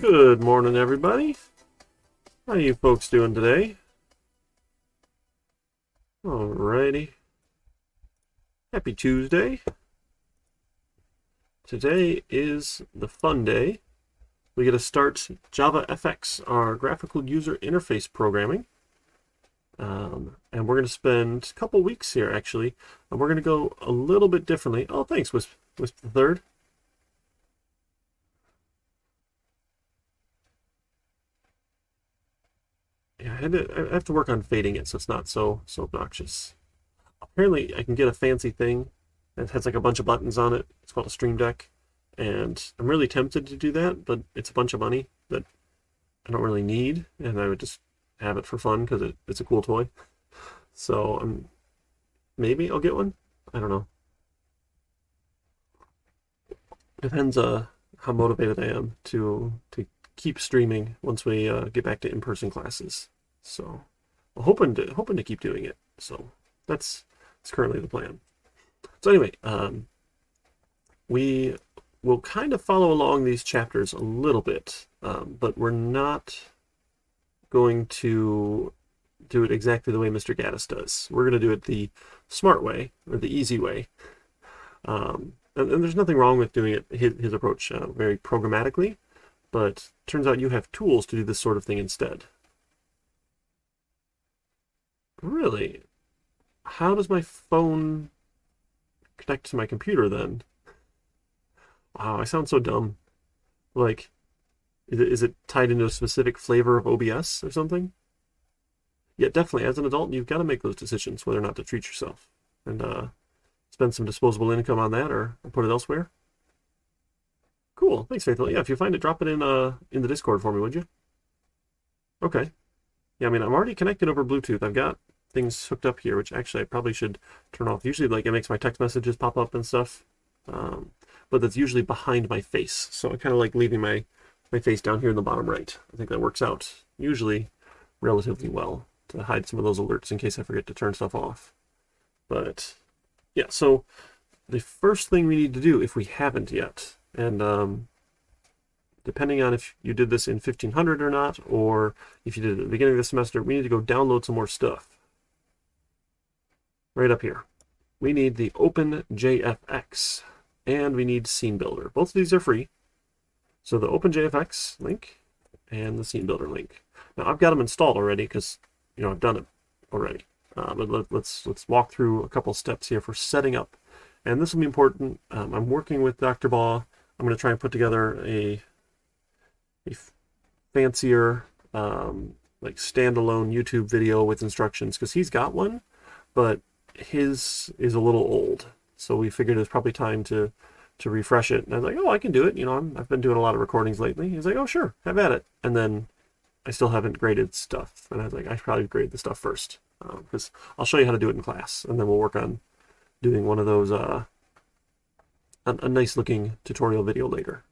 Good morning, everybody. How you folks doing today? Alrighty. Happy Tuesday. Today is the fun day. We get to start Javafx, our graphical user interface programming. And we're going to spend a couple weeks here, actually. And we're going to go a little bit differently. Oh, thanks, Wisp the Third. Yeah, I have to work on fading it so it's not so obnoxious. Apparently, I can get a fancy thing that has like a bunch of buttons on it. It's called a Stream Deck. And I'm really tempted to do that, but it's a bunch of money that I don't really need. And I would just have it for fun because it's a cool toy. So maybe I'll get one. I don't know. Depends how motivated I am to keep streaming once we get back to in-person classes. So I'm hoping to keep doing it. So that's currently the plan. So anyway, we will kind of follow along these chapters a little bit, but we're not going to do it exactly the way Mr. Gaddis does. We're going to do it the smart way, or the easy way. And there's nothing wrong with doing it his approach very programmatically, but turns out you have tools to do this sort of thing instead. Really? How does my phone connect to my computer then? Wow, I sound so dumb. Like, is it tied into a specific flavor of OBS or something? Yeah, definitely. As an adult, you've got to make those decisions whether or not to treat yourself and spend some disposable income on that or put it elsewhere. Cool. Thanks, Faithful. Yeah, if you find it, drop it in the Discord for me, would you? Okay. Yeah, I mean, I'm already connected over Bluetooth. I've got things hooked up here, which actually I probably should turn off. Usually, like, it makes my text messages pop up and stuff. But that's usually behind my face. So I kind of like leaving my face down here in the bottom right. I think that works out usually relatively well to hide some of those alerts in case I forget to turn stuff off. But yeah, so the first thing we need to do, if we haven't yet, and depending on if you did this in 1500 or not, or if you did it at the beginning of the semester, we need to go download some more stuff. Right up here. We need the OpenJFX, and we need Scene Builder. Both of these are free. So the OpenJFX link and the Scene Builder link. Now I've got them installed already because I've done it already. But let's walk through a couple steps here for setting up, and this will be important. I'm working with Dr. Baugh. I'm going to try and put together a fancier like standalone YouTube video with instructions because he's got one, but his is a little old. So we figured it was probably time to refresh it. And I was like, oh, I can do it. I've been doing a lot of recordings lately. He's like, oh, sure, have at it. And then I still haven't graded stuff. And I was like, I should probably grade the stuff first because I'll show you how to do it in class. And then we'll work on doing one of those, a nice looking tutorial video later.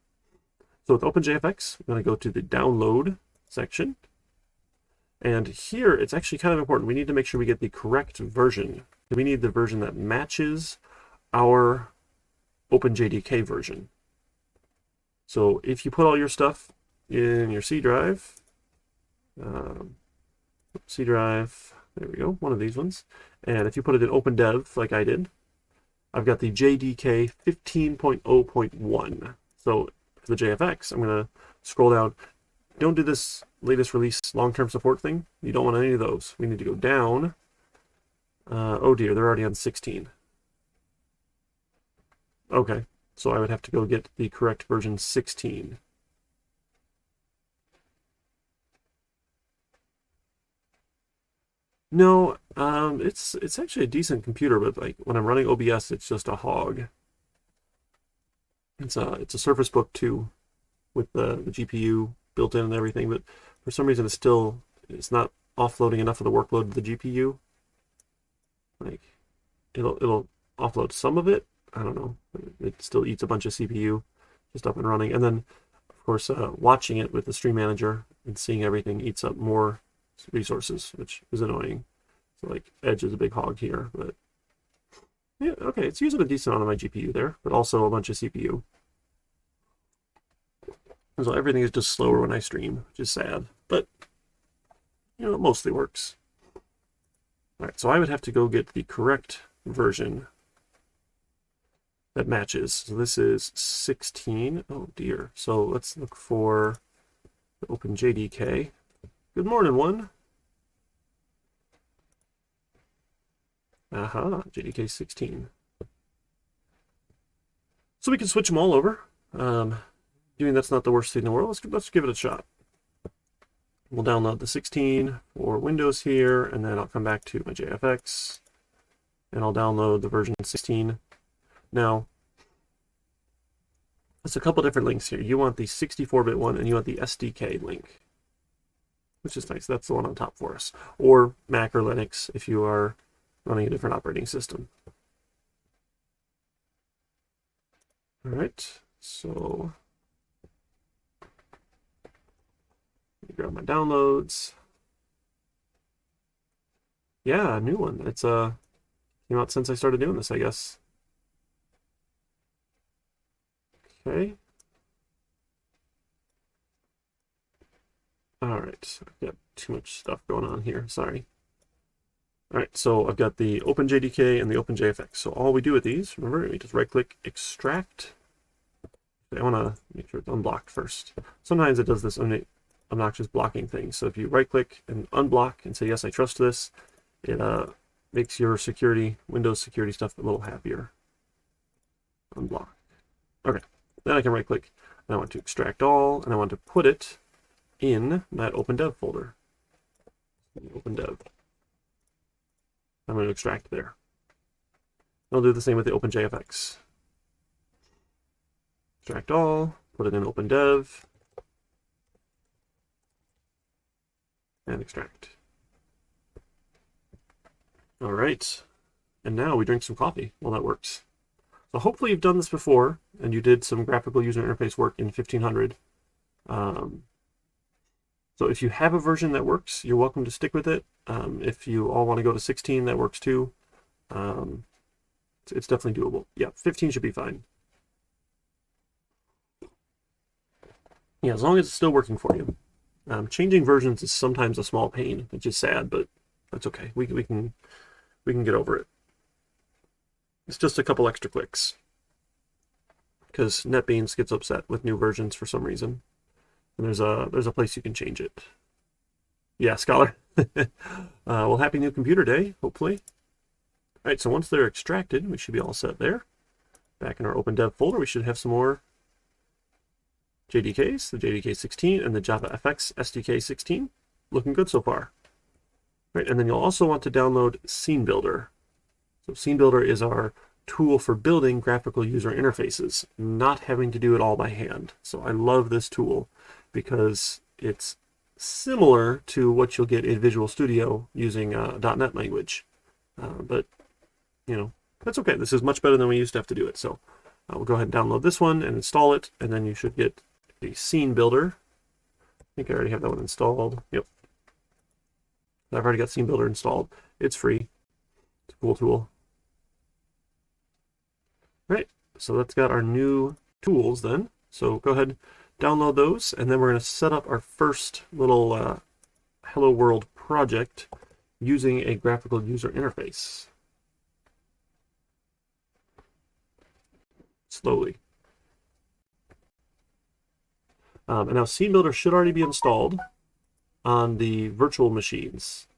So with OpenJFX, I'm going to go to the download section. And here, it's actually kind of important. We need to make sure we get the correct version. We need the version that matches our OpenJDK version. So if you put all your stuff in your C drive, there we go, one of these ones. And if you put it in OpenDev, like I did, I've got the JDK 15.0.1. So for the JFX, I'm going to scroll down. Don't do this latest release long-term support thing. You don't want any of those. We need to go down. Oh dear, they're already on 16. Okay, so I would have to go get the correct version 16. No, it's actually a decent computer, but like when I'm running OBS, it's just a hog. It's a Surface Book 2 with the GPU built in and everything, but for some reason it's not offloading enough of the workload to the GPU. Like it'll offload some of it. I don't know. It still eats a bunch of CPU just up and running. And then, of course, watching it with the Stream Manager and seeing everything eats up more resources, which is annoying. So, like, Edge is a big hog here. But, yeah, okay, it's using a decent amount of my GPU there, but also a bunch of CPU. And so everything is just slower when I stream, which is sad, but you know, it mostly works. All right, so I would have to go get the correct version that matches. So this is 16. Oh dear. So let's look for the OpenJDK. Good morning, one. Aha, JDK 16. So we can switch them all over. Doing that's not the worst thing in the world. Let's give it a shot. We'll download the 16 for Windows here, and then I'll come back to my JFX, and I'll download the version 16. Now, there's a couple different links here. You want the 64-bit one, and you want the SDK link, which is nice. That's the one on top for us. Or Mac or Linux if you are running a different operating system. All right, so let me grab my downloads. Yeah, a new one. It's came out since I started doing this, I guess. Okay. All right, I've got too much stuff going on here. Sorry. All right, so I've got the OpenJDK and the OpenJFX. So all we do with these, remember, we just right-click, extract. I want to make sure it's unblocked first. Sometimes it does this obnoxious blocking thing. So if you right-click and unblock and say, yes, I trust this, it makes your security, Windows security stuff a little happier. Unblock. Okay, then I can right-click, and I want to extract all, and I want to put it in that OpenDev folder. OpenDev. I'm going to extract there. I'll do the same with the OpenJFX. Extract all, put it in OpenDev, and extract. All right, and now we drink some coffee while that works. So hopefully you've done this before, and you did some graphical user interface work in 1500. So if you have a version that works, you're welcome to stick with it. If you all want to go to 16, that works too. It's definitely doable. Yeah, 15 should be fine. Yeah, as long as it's still working for you. Changing versions is sometimes a small pain, which is sad, but that's okay. We can get over it. It's just a couple extra clicks, because NetBeans gets upset with new versions for some reason. And there's a place you can change it. Yeah, Scholar. Well, happy new computer day, hopefully. All right, so once they're extracted, we should be all set there. Back in our OpenDev folder, we should have some more JDKs, the JDK 16 and the Javafx SDK 16. Looking good so far. Right, and then you'll also want to download Scene Builder. So Scene Builder is our tool for building graphical user interfaces, not having to do it all by hand. So I love this tool because it's similar to what you'll get in Visual Studio using .NET language. But, you know, that's okay. This is much better than we used to have to do it. So we'll go ahead and download this one and install it, and then you should get the Scene Builder. I think I already have that one installed. Yep. I've already got Scene Builder installed. It's free. It's a cool tool. All right, so that's got our new tools then. So go ahead, download those, and then we're going to set up our first little Hello World project using a graphical user interface. Slowly. And now Scene Builder should already be installed on the virtual machines.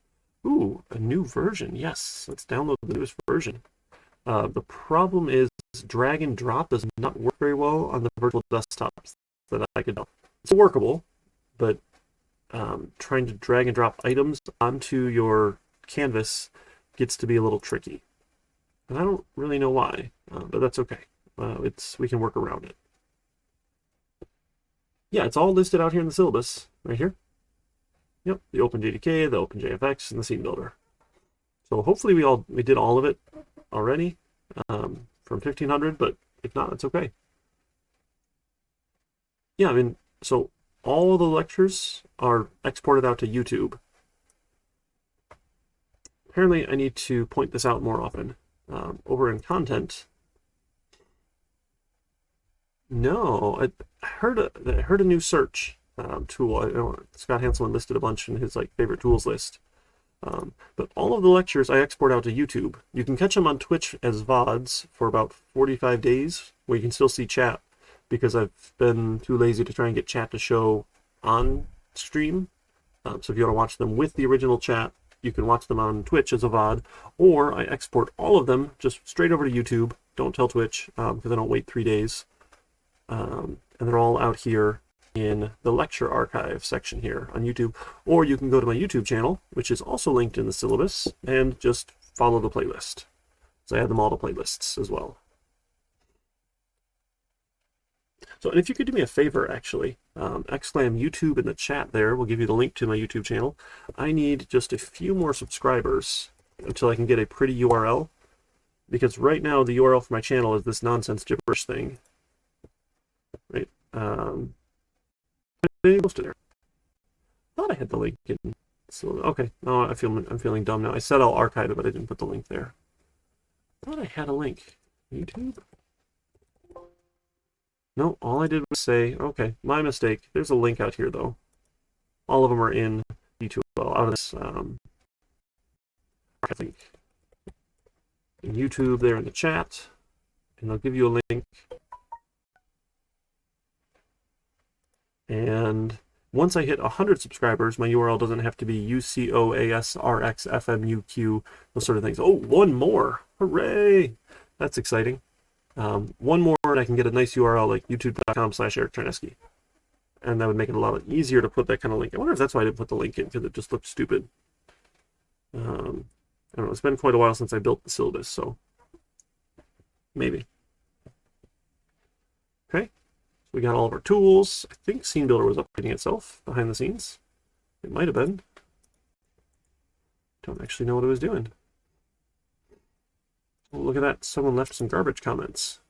Ooh, a new version. Yes, let's download the newest version. The problem is drag and drop does not work very well on the virtual desktops that I could. It's workable, but trying to drag and drop items onto your canvas gets to be a little tricky. And I don't really know why, but that's okay. We can work around it. Yeah, it's all listed out here in the syllabus, right here. Yep, the OpenJDK, the OpenJFX, and the Scene Builder. So hopefully we did all of it already from 1500, but if not, it's okay. Yeah, I mean, so all of the lectures are exported out to YouTube. Apparently, I need to point this out more often. Over in content, No, I heard a new search tool. I know Scott Hanselman listed a bunch in his like favorite tools list. But all of the lectures I export out to YouTube. You can catch them on Twitch as VODs for about 45 days, where you can still see chat, because I've been too lazy to try and get chat to show on stream. So if you want to watch them with the original chat, you can watch them on Twitch as a VOD, or I export all of them just straight over to YouTube. Don't tell Twitch, because I don't wait 3 days. And they're all out here in the lecture archive section here on YouTube, or you can go to my YouTube channel, which is also linked in the syllabus, and just follow the playlist. So I add them all to playlists as well. So, and if you could do me a favor, actually, exclaim YouTube in the chat there. We'll give you the link to my YouTube channel. I need just a few more subscribers until I can get a pretty URL, because right now the URL for my channel is this nonsense gibberish thing. Right? Posted there. I thought I had the link in. So okay, no, I'm feeling dumb now. I said I'll archive it, but I didn't put the link there. I thought I had a link. YouTube. No, all I did was say, okay, my mistake. There's a link out here though. All of them are in D2L out of this link in YouTube there in the chat, and I'll give you a link. And once I hit 100 subscribers, my URL doesn't have to be UCOASRXFMUQ, those sort of things. Oh, one more. Hooray. That's exciting. One more, and I can get a nice URL like youtube.com/Eric Charneski. And that would make it a lot easier to put that kind of link. I wonder if that's why I didn't put the link in, because it just looked stupid. I don't know. It's been quite a while since I built the syllabus, so maybe. Okay. We got all of our tools. I think Scene Builder was updating itself behind the scenes. It might have been. Don't actually know what it was doing. Oh, look at that. Someone left some garbage comments.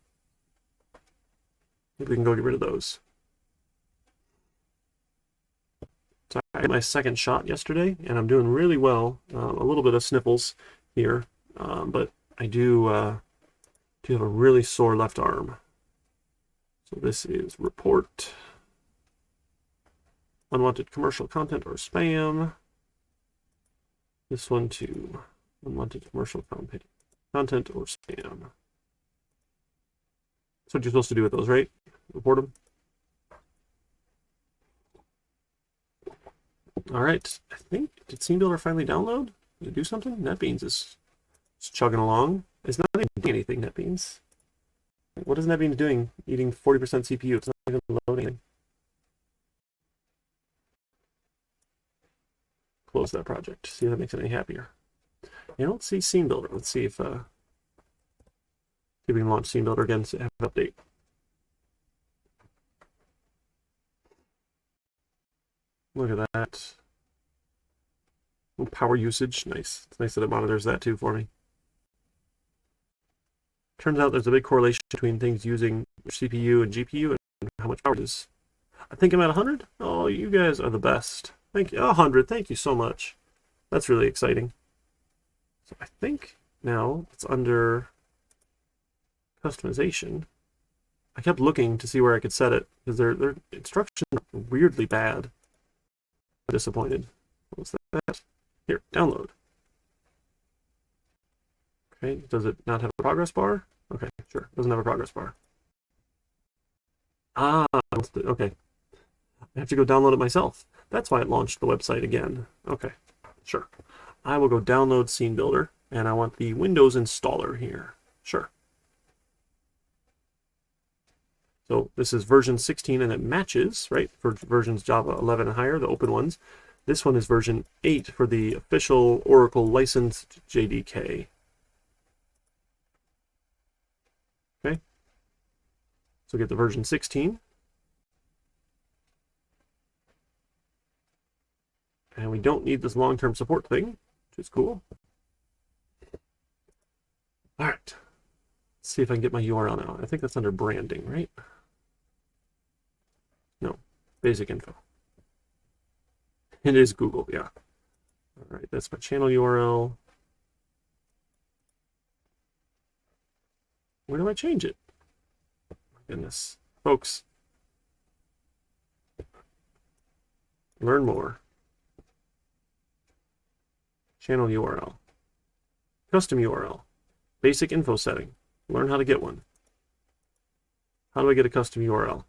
Maybe we can go get rid of those. So I had my second shot yesterday, and I'm doing really well. A little bit of sniffles here, but I do have a really sore left arm. So this is report, unwanted commercial content or spam. This one too, unwanted commercial content or spam. That's what you're supposed to do with those, right? Report them. All right, I think, did Scene Builder finally download? Did it do something? NetBeans is chugging along. It's not even doing anything, NetBeans. What is NetBeans doing? Eating 40% CPU. It's not even loading. Close that project. See if that makes it any happier. You don't see Scene Builder. Let's see if we can launch Scene Builder again to have an update. Look at that. Oh, power usage. Nice. It's nice that it monitors that too for me. Turns out there's a big correlation between things using your CPU and GPU and how much power it is. I think I'm at 100. Oh, you guys are the best. Thank you. 100. Thank you so much. That's really exciting. So I think now it's under customization. I kept looking to see where I could set it because their instructions are weirdly bad. I'm disappointed. What's that? Here, download. Okay, does it not have a progress bar? Okay, sure, doesn't have a progress bar. Ah, okay. I have to go download it myself. That's why it launched the website again. Okay, sure. I will go download Scene Builder, and I want the Windows installer here. Sure. So this is version 16, and it matches, right, for versions Java 11 and higher, the open ones. This one is version 8 for the official Oracle licensed JDK. Okay. So get the version 16. And we don't need this long-term support thing, which is cool. All right. Let's see if I can get my URL now. I think that's under branding, right? No, basic info. It is Google, yeah. All right, that's my channel URL. Where do I change it? My goodness. Folks, learn more. Channel URL. Custom URL. Basic info setting. Learn how to get one. How do I get a custom URL?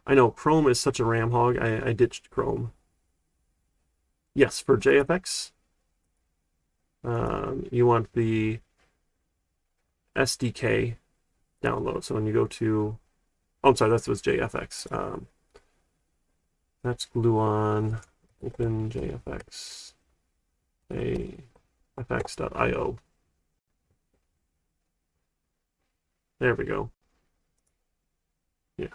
I know Chrome is such a RAM hog. I ditched Chrome. Yes, for JFX, you want the SDK download. So when you go to, oh, I'm sorry, that was JFX. That's Gluon, open JFX, fx.io. There we go. Yeah.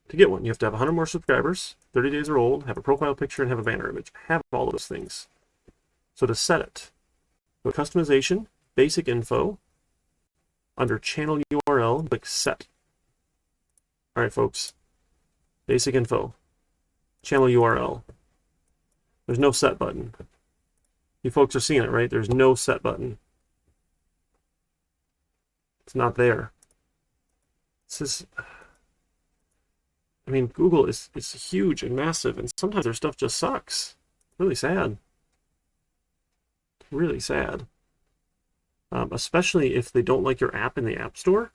To get one, you have to have 100 more subscribers, 30 days or old, have a profile picture, and have a banner image. Have all of those things. So to set it, go customization, basic info, under channel URL, click set. All right, folks. Basic info, channel URL. There's no set button. You folks are seeing it, right? There's no set button. It's not there. This is... I mean, Google is huge and massive, and sometimes their stuff just sucks. Really sad. Really sad. Especially if they don't like your app in the App Store.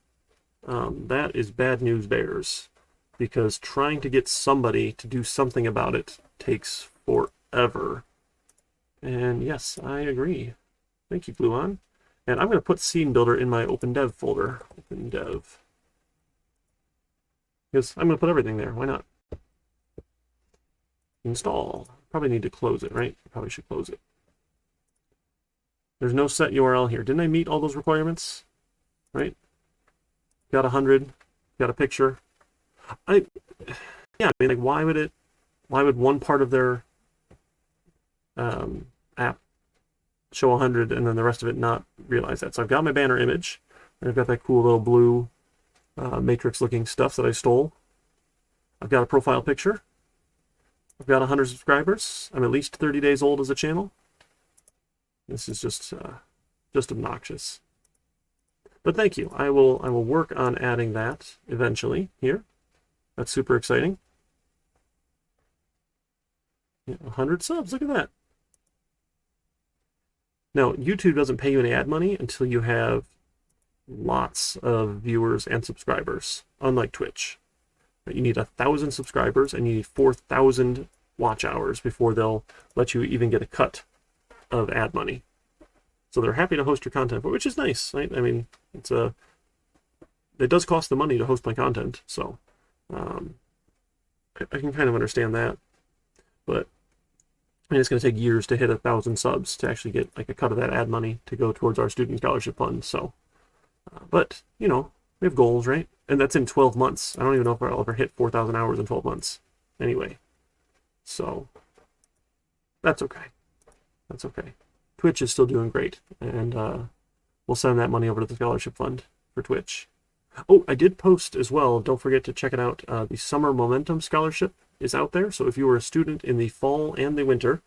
That is bad news bears. Because trying to get somebody to do something about it takes forever. And yes, I agree. Thank you, Gluon. And I'm going to put Scene Builder in my OpenDev folder. OpenDev. Because I'm going to put everything there. Why not? Install. Probably need to close it, right? Probably should close it. There's no set URL here. Didn't I meet all those requirements? Right? Got 100. Got a picture. Yeah, I mean, like, why would one part of their app show 100 and then the rest of it not realize that? So I've got my banner image, and I've got that cool little blue matrix-looking stuff that I stole. I've got a profile picture. I've got 100 subscribers. I'm at least 30 days old as a channel. This is just obnoxious. But thank you. I will work on adding that eventually here. That's super exciting. Yeah, 100 subs. Look at that. Now, YouTube doesn't pay you any ad money until you have lots of viewers and subscribers, unlike Twitch. You need 1,000 subscribers and you need 4,000 watch hours before they'll let you even get a cut of ad money. So they're happy to host your content, which is nice, right? I mean, it does cost the money to host my content, so I can kind of understand that. But I mean, it's going to take years to hit 1,000 subs to actually get like a cut of that ad money to go towards our student scholarship fund. So, but you know, we have goals, right? And that's in 12 months. I don't even know if I'll ever hit 4,000 hours in 12 months. Anyway, so that's okay. That's okay. Twitch is still doing great, and we'll send that money over to the scholarship fund for Twitch. Oh, I did post as well. Don't forget to check it out. The Summer Momentum Scholarship is out there. So if you were a student in the fall and the winter,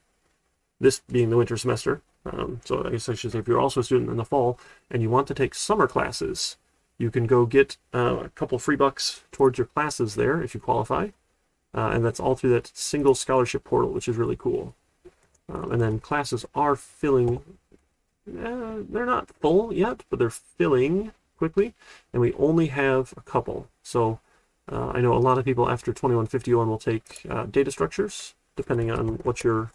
this being the winter semester, so I guess I should say if you're also a student in the fall and you want to take summer classes, you can go get a couple free bucks towards your classes there if you qualify. And that's all through that single scholarship portal, which is really cool. And then classes are filling. They're not full yet, but they're filling quickly, and we only have a couple. So I know a lot of people after 2151 will take data structures, depending on what your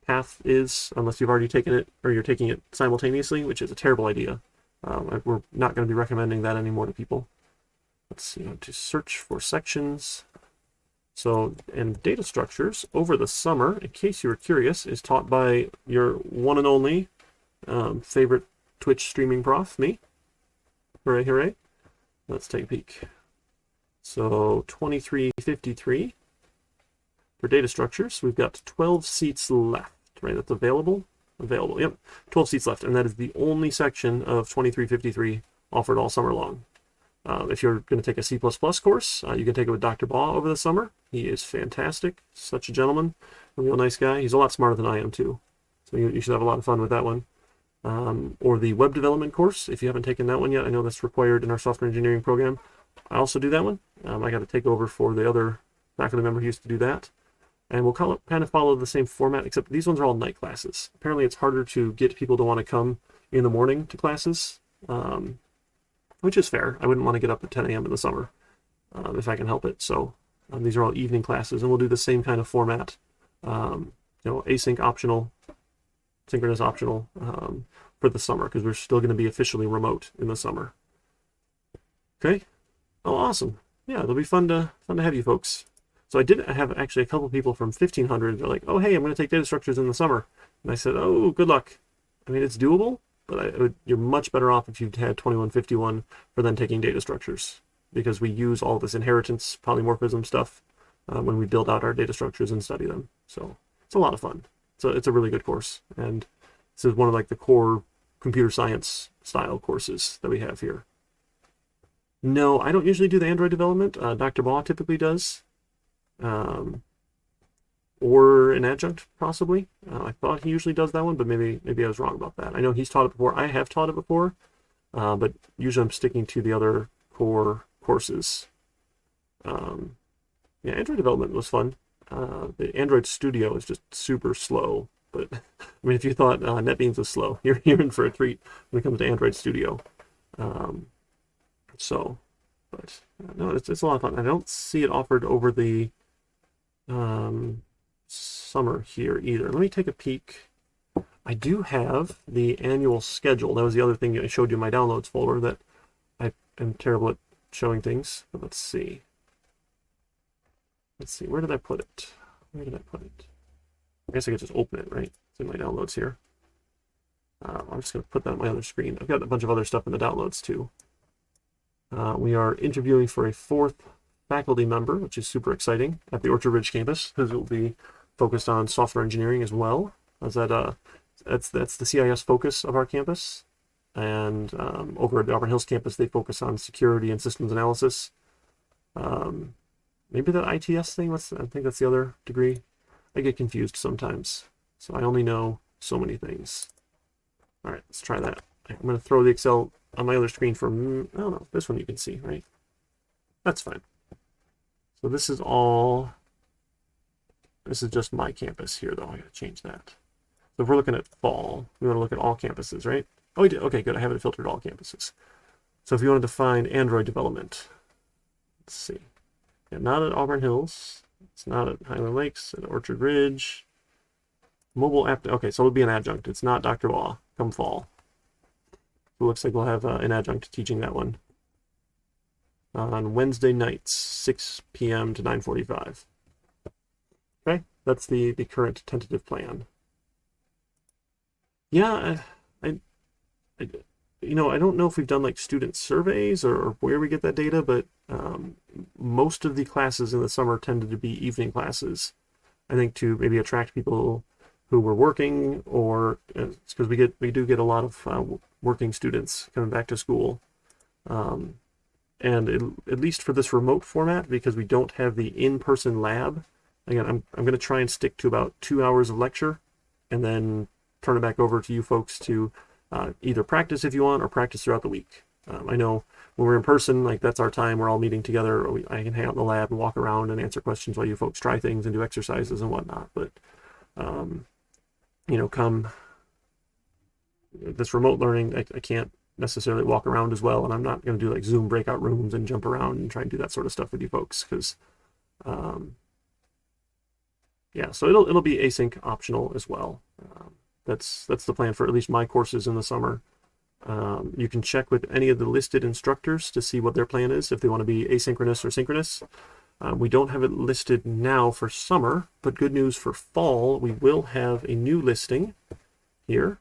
path is, unless you've already taken it or you're taking it simultaneously, which is a terrible idea. We're not going to be recommending that anymore to people. Let's see, to search for sections. So, and data structures over the summer, in case you were curious, is taught by your one and only favorite Twitch streaming prof, me. Hooray, hooray. Let's take a peek. So 2353 for data structures. We've got 12 seats left, right? That's available? Available, yep. 12 seats left, and that is the only section of 2353 offered all summer long. If you're going to take a C++ course, you can take it with Dr. Baugh over the summer. He is fantastic, such a gentleman, a real nice guy. He's a lot smarter than I am, too. So you should have a lot of fun with that one. Or the web development course, if you haven't taken that one yet. I know that's required in our software engineering program. I also do that one. I got to take over for the other faculty member who used to do that. And we'll kind of follow the same format, except these ones are all night classes. Apparently it's harder to get people to want to come in the morning to classes, which is fair. I wouldn't want to get up at 10 a.m. in the summer if I can help it. So these are all evening classes, and we'll do the same kind of format. Async optional, synchronous optional for the summer, because we're still going to be officially remote in the summer. Okay. Oh, awesome. Yeah, it'll be fun to have you folks. So I did have actually a couple people from 1500. They're like, oh, hey, I'm going to take data structures in the summer. And I said, oh, good luck. I mean, it's doable, but you're much better off if you've had 2151 for then taking data structures, because we use all this inheritance, polymorphism stuff when we build out our data structures and study them. So it's a lot of fun. So it's a really good course. And this is one of like the core computer science style courses that we have here. No, I don't usually do the Android development. Dr. Baugh typically does. Or an adjunct, possibly. I thought he usually does that one, but maybe I was wrong about that. I know he's taught it before. I have taught it before, but usually I'm sticking to the other core courses. Yeah, Android development was fun. The Android Studio is just super slow, but I mean, if you thought NetBeans was slow, you're in for a treat when it comes to Android Studio. But no, it's a lot of fun. I don't see it offered over the summer here either. Let me take a peek. I do have the annual schedule. That was the other thing I showed you in my downloads folder that I am terrible at showing things. But let's see. Where did I put it? I guess I could just open it, right? It's in my downloads here. I'm just going to put that on my other screen. I've got a bunch of other stuff in the downloads too. We are interviewing for a 4th faculty member, which is super exciting, at the Orchard Ridge campus, because it will be focused on software engineering as well. That's the CIS focus of our campus. And over at the Auburn Hills campus, they focus on security and systems analysis. Maybe the ITS thing, I think that's the other degree. I get confused sometimes, so I only know so many things. All right, let's try that. I'm going to throw the Excel on my other screen for, I don't know, this one you can see, right? That's fine. So this is just my campus here, though. I got to change that. So if we're looking at fall, we want to look at all campuses, right? Oh, we did. Okay, good. I have it filtered all campuses. So if you wanted to find Android development, let's see. Yeah, not at Auburn Hills. It's not at Highland Lakes, at Orchard Ridge. Mobile app. Okay, so it'll be an adjunct. It's not Dr. Baugh come fall. It looks like we'll have an adjunct teaching that one on Wednesday nights, 6 p.m. to 9:45. Okay, that's the current tentative plan. Yeah, I don't know if we've done like student surveys or where we get that data, but most of the classes in the summer tended to be evening classes. I think to maybe attract people who were working, or it's because we do get a lot of working students coming back to school. And at least for this remote format, because we don't have the in-person lab, again, I'm going to try and stick to about 2 hours of lecture, and then turn it back over to you folks to either practice if you want, or practice throughout the week. I know when we're in person, like that's our time. We're all meeting together. I can hang out in the lab and walk around and answer questions while you folks try things and do exercises and whatnot. But come this remote learning, I can't necessarily walk around as well, and I'm not going to do like Zoom breakout rooms and jump around and try and do that sort of stuff with you folks, because yeah, so it'll be async optional as well. That's the plan for at least my courses in the summer. You can check with any of the listed instructors to see what their plan is, if they want to be asynchronous or synchronous. We don't have it listed now for summer, but good news for fall, we will have a new listing here.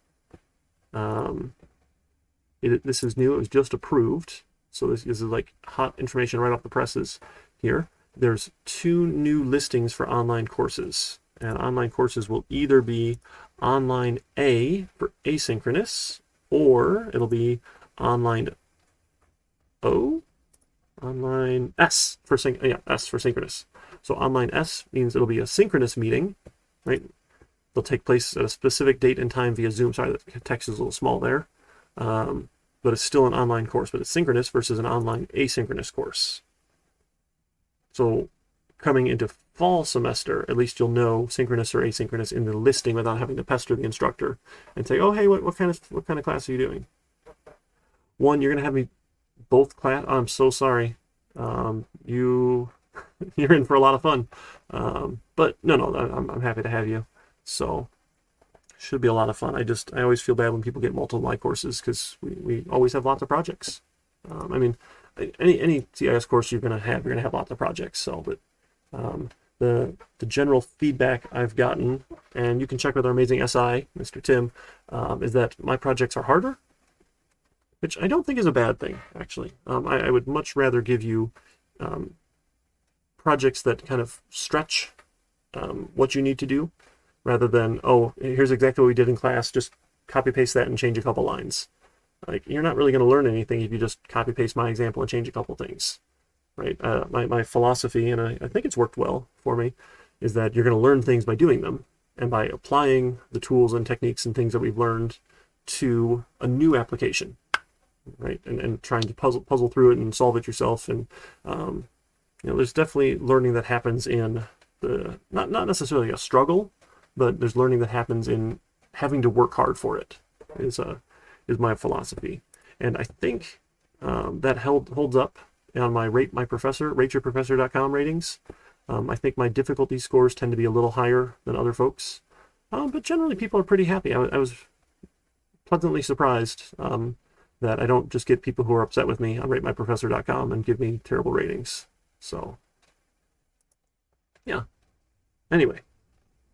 This is new. It was just approved, so this is like hot information right off the presses here. There's 2 new listings for online courses, and online courses will either be online A for asynchronous, or it'll be online S for S for synchronous. So online S means it'll be a synchronous meeting, right? They'll take place at a specific date and time via Zoom. Sorry, the text is a little small there. but it's still an online course, but it's synchronous versus an online asynchronous course. So coming into fall semester, at least you'll know synchronous or asynchronous in the listing without having to pester the instructor and say, oh, hey, what kind of class are you doing? One, you're going to have me both class. Oh, I'm so sorry. You're in for a lot of fun. But no, I'm happy to have you. So should be a lot of fun. I always feel bad when people get multiple my courses because we always have lots of projects. I mean, any CIS course you're gonna have lots of projects. So, but the general feedback I've gotten, and you can check with our amazing SI, Mr. Tim, is that my projects are harder, which I don't think is a bad thing, actually. I would much rather give you projects that kind of stretch what you need to do, rather than, oh, here's exactly what we did in class, just copy paste that and change a couple lines. Like, you're not really going to learn anything if you just copy paste my example and change a couple things, right? My philosophy, and I think it's worked well for me, is that you're going to learn things by doing them and by applying the tools and techniques and things that we've learned to a new application, right? And trying to puzzle through it and solve it yourself. And there's definitely learning that happens in the not necessarily a struggle, but there's learning that happens in having to work hard for it. Is my philosophy, and I think that holds up on my rateyourprofessor.com ratings. I think my difficulty scores tend to be a little higher than other folks, but generally people are pretty happy. I was pleasantly surprised that I don't just get people who are upset with me on ratemyprofessor.com and give me terrible ratings. So, yeah. Anyway,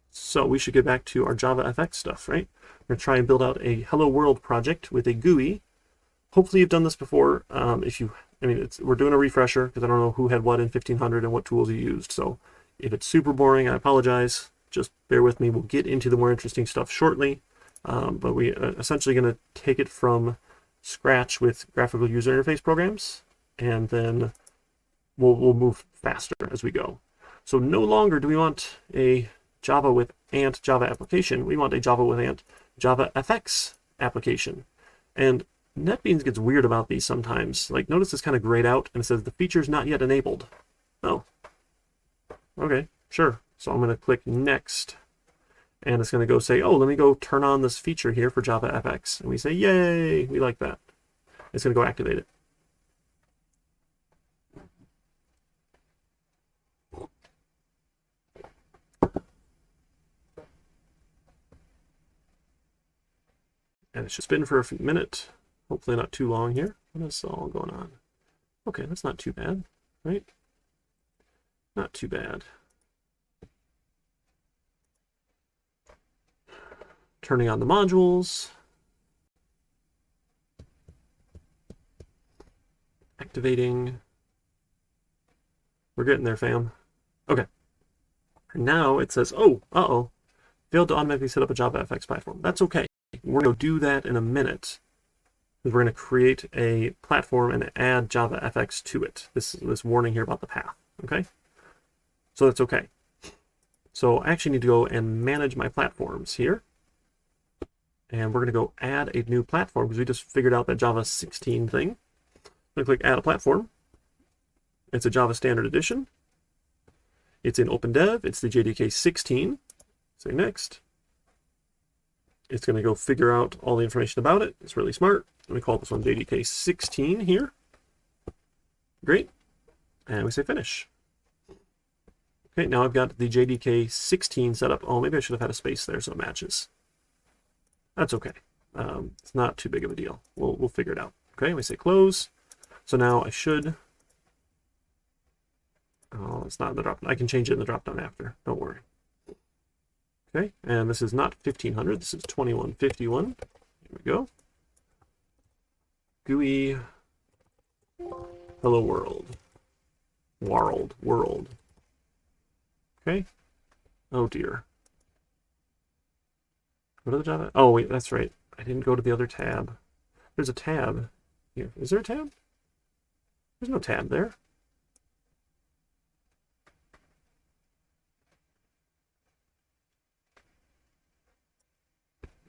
so we should get back to our JavaFX stuff, right? We're going to try and build out a Hello World project with a GUI. Hopefully you've done this before. We're doing a refresher because I don't know who had what in 1500 and what tools you used. So if it's super boring, I apologize. Just bear with me. We'll get into the more interesting stuff shortly. But we are essentially going to take it from scratch with graphical user interface programs, and then we'll move faster as we go. So no longer do we want a Java with Ant Java application. We want a Java with Ant Javafx application. And NetBeans gets weird about these sometimes. Like, notice it's kind of grayed out and it says the feature's not yet enabled. Oh. Okay, sure. So I'm going to click next. And it's going to go say, oh, let me go turn on this feature here for JavaFX. And we say, yay, we like that. It's going to go activate it. And it should spin for a minute. Hopefully not too long here. What is all going on? Okay, that's not too bad, right? Not too bad. Turning on the modules. Activating. We're getting there, fam. Okay. And now it says, oh, uh-oh. Failed to automatically set up a JavaFX platform. That's okay. We're going to do that in a minute. We're going to create a platform and add JavaFX to it. This warning here about the path. Okay? So that's okay. So I actually need to go and manage my platforms here. And we're going to go add a new platform because we just figured out that Java 16 thing. I'm going to click Add a Platform. It's a Java Standard Edition. It's in OpenDev. It's the JDK 16. Say Next. It's going to go figure out all the information about it. It's really smart. Let me call this one JDK 16 here. Great. And we say Finish. Okay, now I've got the JDK 16 set up. Oh, maybe I should have had a space there so it matches. That's okay. It's not too big of a deal. We'll figure it out. Okay, we say Close. So now I should... Oh, it's not in the drop. I can change it in the drop down after. Don't worry. Okay, and this is not 1500. This is 2151. Here we go. GUI. Hello World. World. Okay. Oh dear. Go to the Java. Oh wait, that's right. I didn't go to the other tab. There's a tab here. Is there a tab? There's no tab there.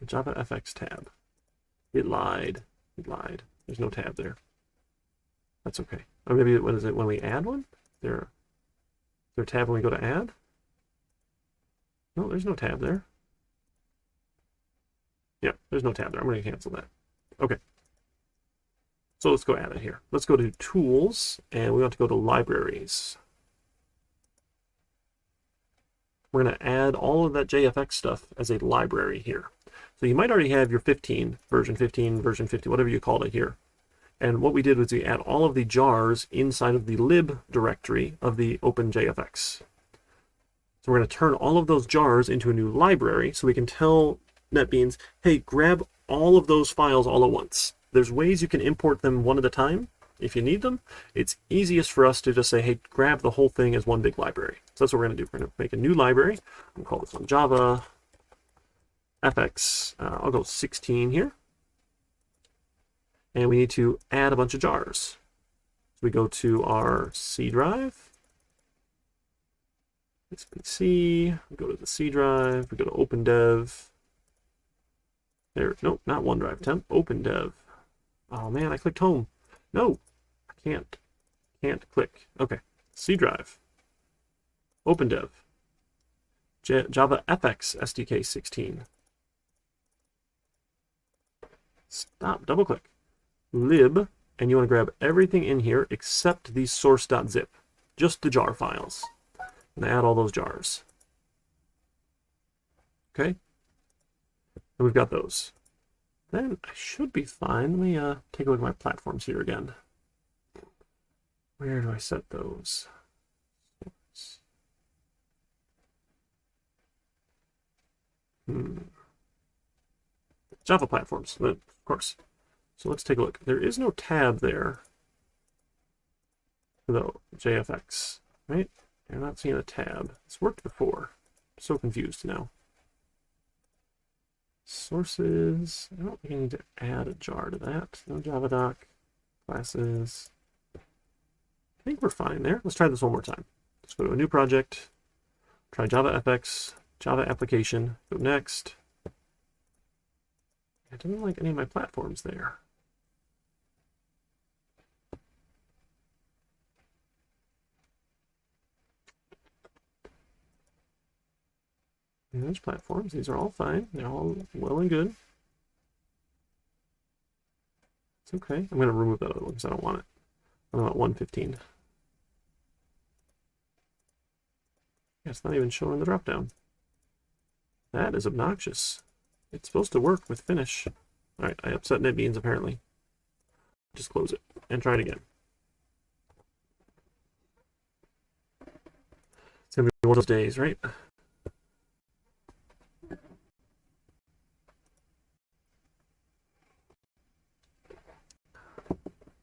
The JavaFX tab. It lied. It lied. There's no tab there. That's okay. Or maybe, what is it, when we add one? Is there a tab when we go to add? No, there's no tab there. Yeah, there's no tab there. I'm going to cancel that. Okay. So let's go add it here. Let's go to Tools, and we want to go to Libraries. We're going to add all of that JFX stuff as a library here. So you might already have your version 15, version 50, whatever you called it here. And what we did was we add all of the jars inside of the lib directory of the OpenJFX. So we're going to turn all of those jars into a new library so we can tell NetBeans, hey, grab all of those files all at once. There's ways you can import them one at a time if you need them. It's easiest for us to just say, hey, grab the whole thing as one big library. So that's what we're going to do. We're going to make a new library. I'm going to call this one Javafx. I'll go 16 here. And we need to add a bunch of jars. So we go to our C drive. It's PC. We go to the C drive. We go to OpenDev. There, nope, not OneDrive temp. OpenDev. Oh man, I clicked home. No, I can't click. Okay, C drive. OpenDev. Javafx SDK 16. Stop, double click. Lib, and you want to grab everything in here except the source.zip, just the jar files, and add all those jars. Okay, and we've got those. Then I should be fine. Let me take a look at my platforms here again. Where do I set those? Java platforms, of course. So let's take a look. There is no tab there for the JFX, right? You're not seeing a tab. It's worked before. I'm so confused now. Sources. I don't think I need to add a jar to that. No Java doc. Classes. I think we're fine there. Let's try this one more time. Let's go to a new project. Try JavaFX, Java application. Go next. I don't like any of my platforms there. There's platforms. These are all fine. They're all well and good. It's okay. I'm going to remove that other one because I don't want it. I want 115. Yeah, it's not even showing the dropdown. That is obnoxious. It's supposed to work with finish. All right, I upset NetBeans apparently. Just close it and try it again. It's going to be one of those days, right?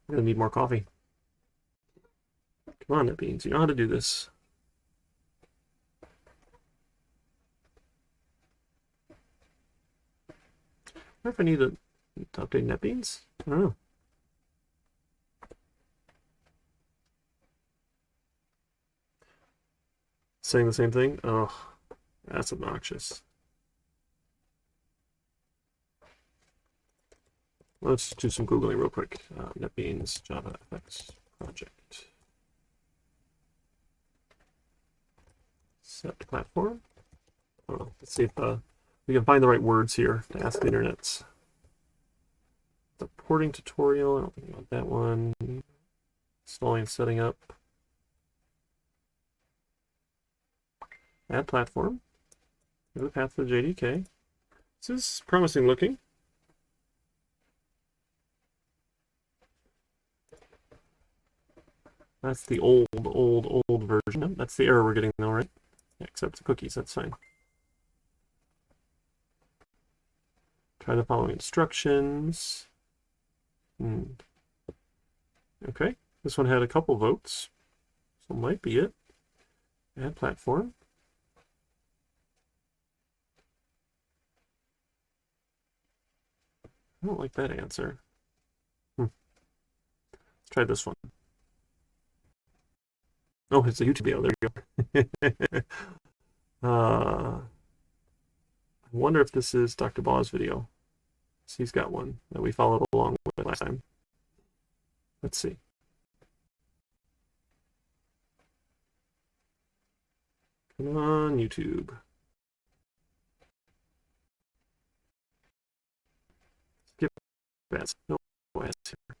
I'm gonna need more coffee. Come on, NetBeans, you know how to do this. I wonder if I need to update NetBeans. I don't know. Saying the same thing? Oh, that's obnoxious. Let's do some Googling real quick. NetBeans JavaFX project. Set platform. I don't know. Let's see if we can find the right words here to ask the internets. The porting tutorial. I don't think about that one. Installing and setting up. Add platform. Go to the path to the JDK. This is promising looking. That's the old version. That's the error we're getting though, right? Yeah, except the cookies, that's fine. Try the following instructions. Okay, this one had a couple votes, so might be it. Add platform. I don't like that answer. Let's try this one. Oh, it's a YouTube video. There you go. I wonder if this is Dr. Baugh's video. He's got one that we followed along with last time. Let's see. Come on, YouTube. Skip ads. No ads here.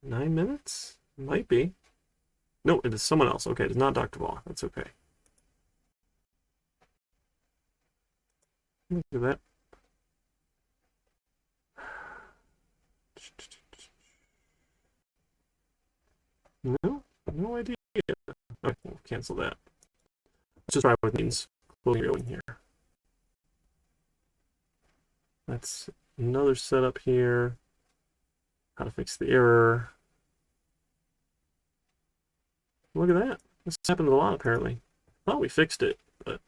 9 minutes? Might be. No, it is someone else. Okay, it is not Dr. Ball. That's okay. Look at that. No, no idea. Okay, we'll cancel that. Let's just try what it means. Closing your here. That's another setup here. How to fix the error. Look at that. This happened a lot, apparently. I thought we fixed it, but...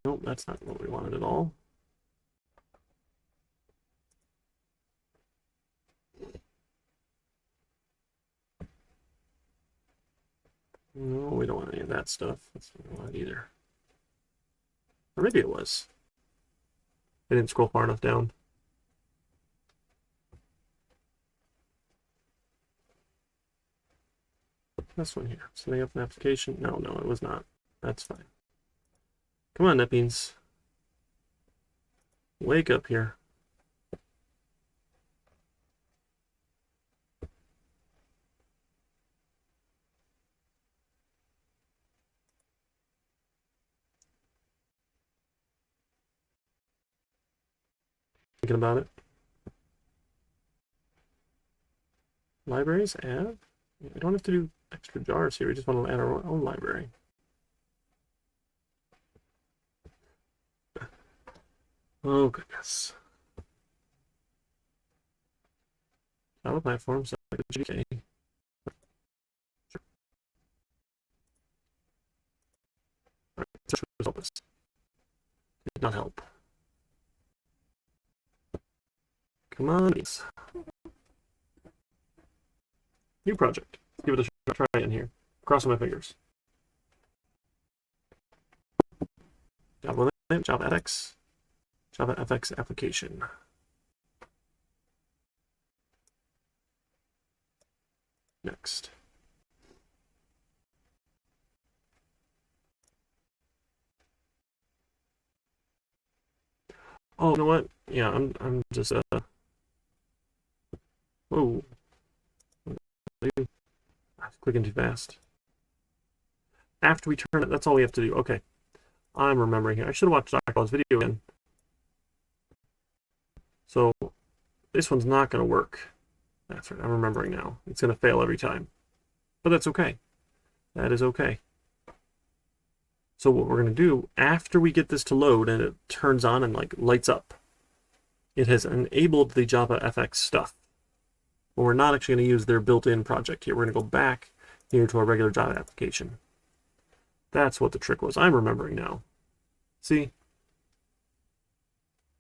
Nope, that's not what we wanted at all. No, we don't want any of that stuff. That's what we want either. Or maybe it was. I didn't scroll far enough down. This one here. Setting up an application. No, it was not. That's fine. Come on, NetBeans. Wake up here. Thinking about it. Libraries, add? We don't have to do extra jars here. We just want to add our own library. Oh, goodness. Java platform, so GK. Sure. All right, search results. Did not help. Come on, please. New project. Let's give it a shot. Try it in here. Crossing my fingers. Javafx. Javafx application. Next. Oh, you know what? Yeah, I'm just whoa. I'm clicking too fast. After we turn it, that's all we have to do. Okay. I'm remembering here. I should have watched Dr. Ball's video again. So this one's not going to work. That's right. I'm remembering now. It's going to fail every time. But that's okay. That is okay. So what we're going to do, after we get this to load and it turns on and like lights up, it has enabled the JavaFX stuff. But we're not actually going to use their built-in project here. We're going to go back here to our regular Java application. That's what the trick was. I'm remembering now. See?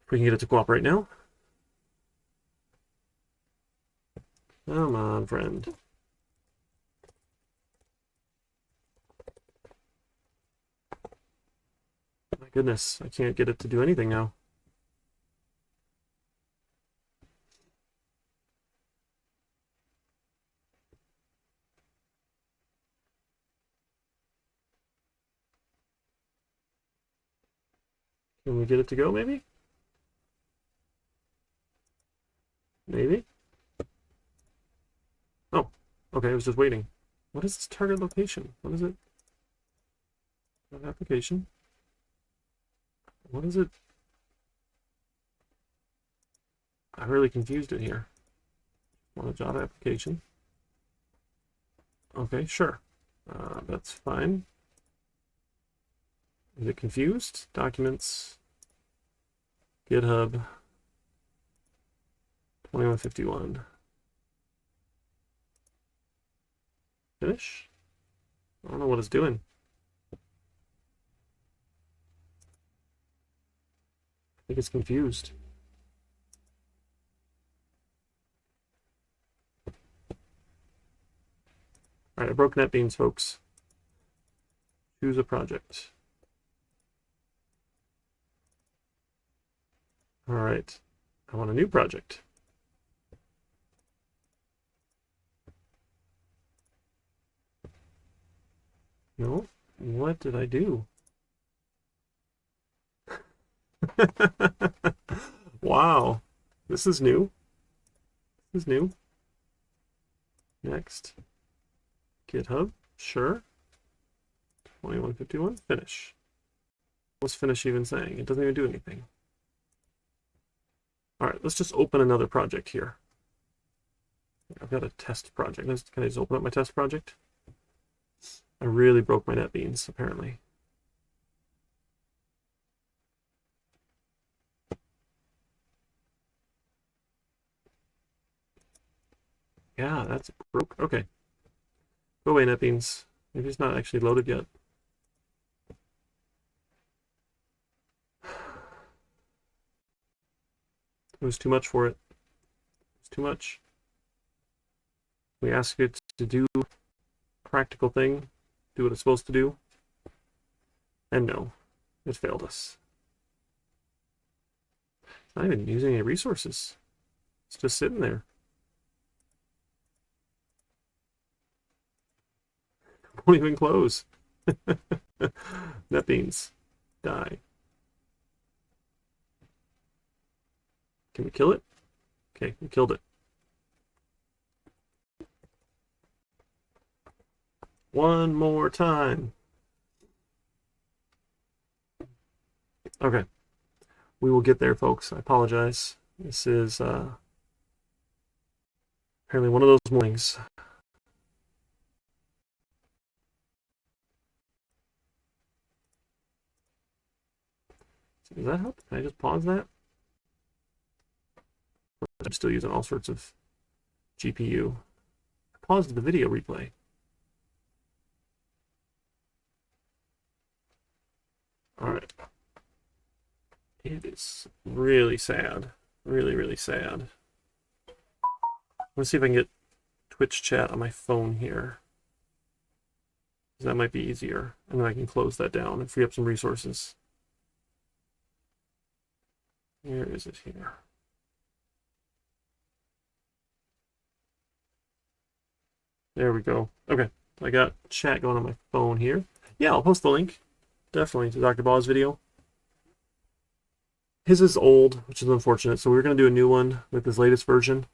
If we can get it to cooperate now. Come on, friend. My goodness, I can't get it to do anything now. Can we get it to go, maybe? Maybe? Oh, okay, I was just waiting. What is this target location? What is it? Application. What is it? I'm really confused it here. Want a Java application? Okay, sure. That's fine. Is it confused? Documents. GitHub. 2151. Finish? I don't know what it's doing. I think it's confused. All right, I broke NetBeans, folks. Choose a project. All right. I want a new project. No, what did I do? Wow, this is new. This is new. Next. GitHub, sure. 2151, finish. What's finish even saying? It doesn't even do anything. All right, let's just open another project here. I've got a test project. Can I just open up my test project? I really broke my NetBeans, apparently. Yeah, that's broke. Okay. Go away, NetBeans. Maybe it's not actually loaded yet. It was too much for it. It's too much. We ask it to do a practical thing, do what it's supposed to do, and no, it failed us. It's not even using any resources. It's just sitting there. Won't even close. NetBeans, die. Can we kill it? Okay, we killed it. One more time. Okay. We will get there, folks. I apologize. This is apparently one of those mornings. Does that help? Can I just pause that? I'm still using all sorts of GPU. I paused the video replay. All right. It is really sad. Really, really sad. Let's see if I can get Twitch chat on my phone here. That might be easier. And then I can close that down and free up some resources. Where is it here? There we go. Okay, I got chat going on my phone here. Yeah, I'll post the link, definitely, to Dr. Baugh's video. His is old, which is unfortunate, so we're going to do a new one with his latest version.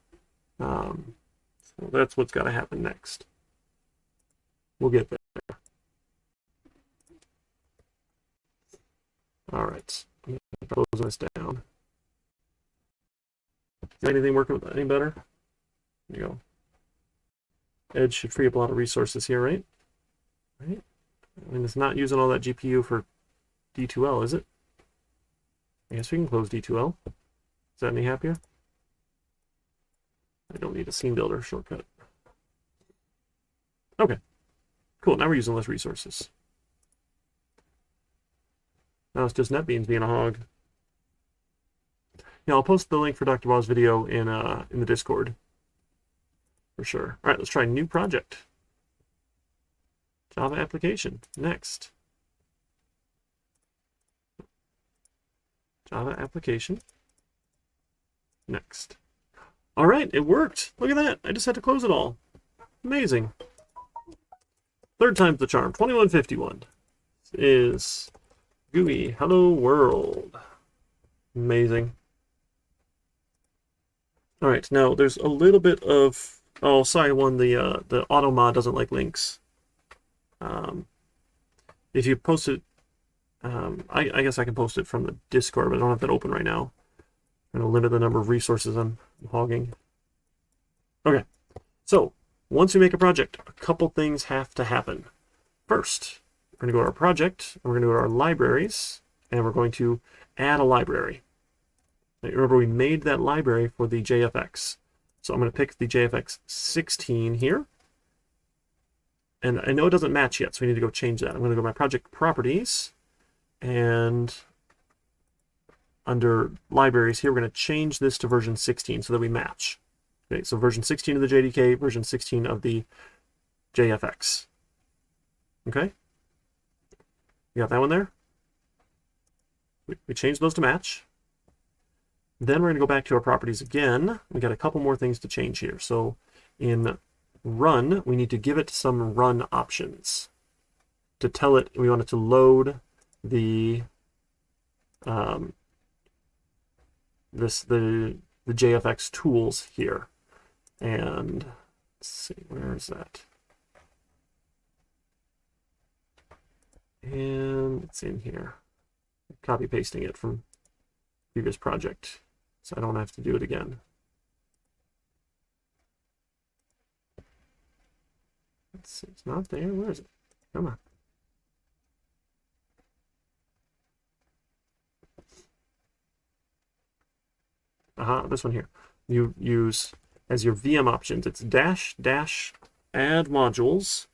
So that's what's got to happen next. We'll get there. All right, I'm closing this down. Is anything working with any better? There you go. Edge should free up a lot of resources here, right? Right. I mean, it's not using all that GPU for D2L, is it? I guess we can close D2L. Is that any happier? I don't need a scene builder shortcut. Okay, cool. Now we're using less resources. Now it's just NetBeans being a hog. Yeah, I'll post the link for Dr. Baugh's video in the Discord. For sure. All right, let's try new project. Java application. Next. Java application. Next. All right, it worked. Look at that. I just had to close it all. Amazing. Third time's the charm. 2151 is GUI Hello World. Amazing. All right, now there's a little bit of... Oh, sorry, the auto mod doesn't like links. If you post it, I guess I can post it from the Discord, but I don't have that open right now. I'm going to limit the number of resources I'm hogging. Okay, so once we make a project, a couple things have to happen. First, we're going to go to our project, and we're going to go to our libraries, and we're going to add a library. Now, remember, we made that library for the JFX. So I'm going to pick the JFX 16 here. And I know it doesn't match yet, so we need to go change that. I'm going to go to my project properties, and under libraries here, we're going to change this to version 16 so that we match. Okay, so version 16 of the JDK, version 16 of the JFX. Okay? You got that one there? We changed those to match. Then we're going to go back to our properties again. We got a couple more things to change here. So in run, we need to give it some run options to tell it we want it to load the the JFX tools here. And let's see, where is that? And it's in here. Copy pasting it from previous project, so I don't have to do it again. Let's see, it's not there. Where is it? Come on. Aha, this one here. You use as your VM options, it's -- add modules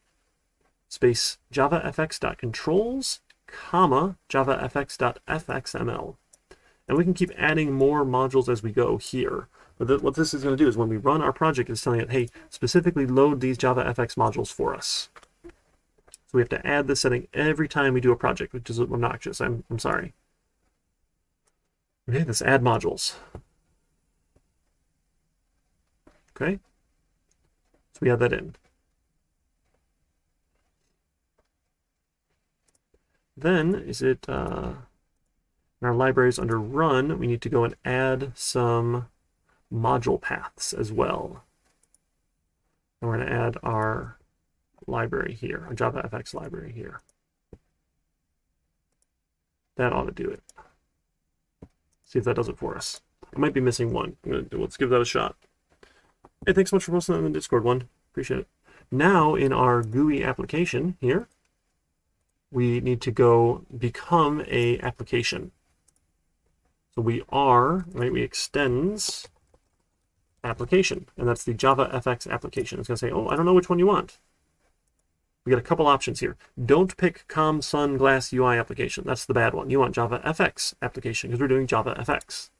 space javafx.controls, javafx.fxml. And we can keep adding more modules as we go here. But what this is going to do is when we run our project, it's telling it, hey, specifically load these JavaFX modules for us. So we have to add this setting every time we do a project, which is obnoxious. I'm sorry. Okay, let's add modules. Okay, so we add that in. Then is it in our libraries under run, we need to go and add some module paths as well. And we're going to add our library here, our JavaFX library here. That ought to do it. See if that does it for us. I might be missing one. Let's give that a shot. Hey, thanks so much for posting that in the Discord one. Appreciate it. Now in our GUI application here, we need to go become a application. So we extends application, and that's the JavaFX application. It's going to say, oh, I don't know which one you want. We got a couple options here. Don't pick COM Sun Glass UI application. That's the bad one. You want JavaFX application because we're doing JavaFX.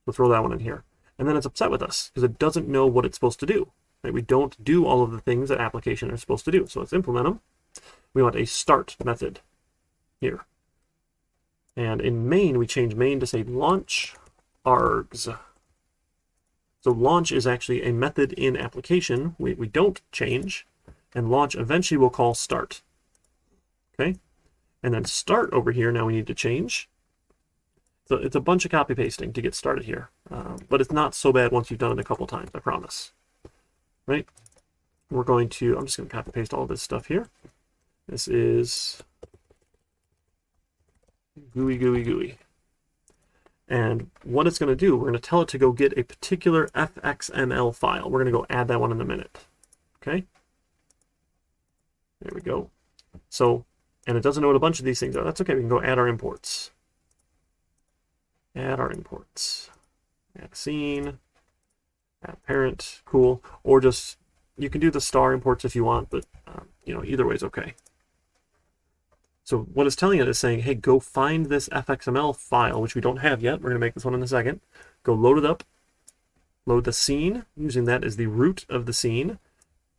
We'll throw that one in here. And then it's upset with us because it doesn't know what it's supposed to do. Right? We don't do all of the things that applications are supposed to do. So let's implement them. We want a start method here. And in main, we change main to say launch args. So launch is actually a method in application we don't change. And launch eventually will call start. Okay? And then start over here, now we need to change. So it's a bunch of copy pasting to get started here. But it's not so bad once you've done it a couple times, I promise. Right? I'm just going to copy paste all this stuff here. This is GUI. And what it's going to do, we're going to tell it to go get a particular Fxml file. We're going to go add that one in a minute. Okay? There we go. So, and it doesn't know what a bunch of these things are. That's okay. We can go add our imports. Add our imports. Add scene. Add parent. Cool. Or just, you can do the star imports if you want, but either way is okay. So what it's telling it is saying, hey, go find this Fxml file, which we don't have yet. We're going to make this one in a second. Go load it up. Load the scene, using that as the root of the scene.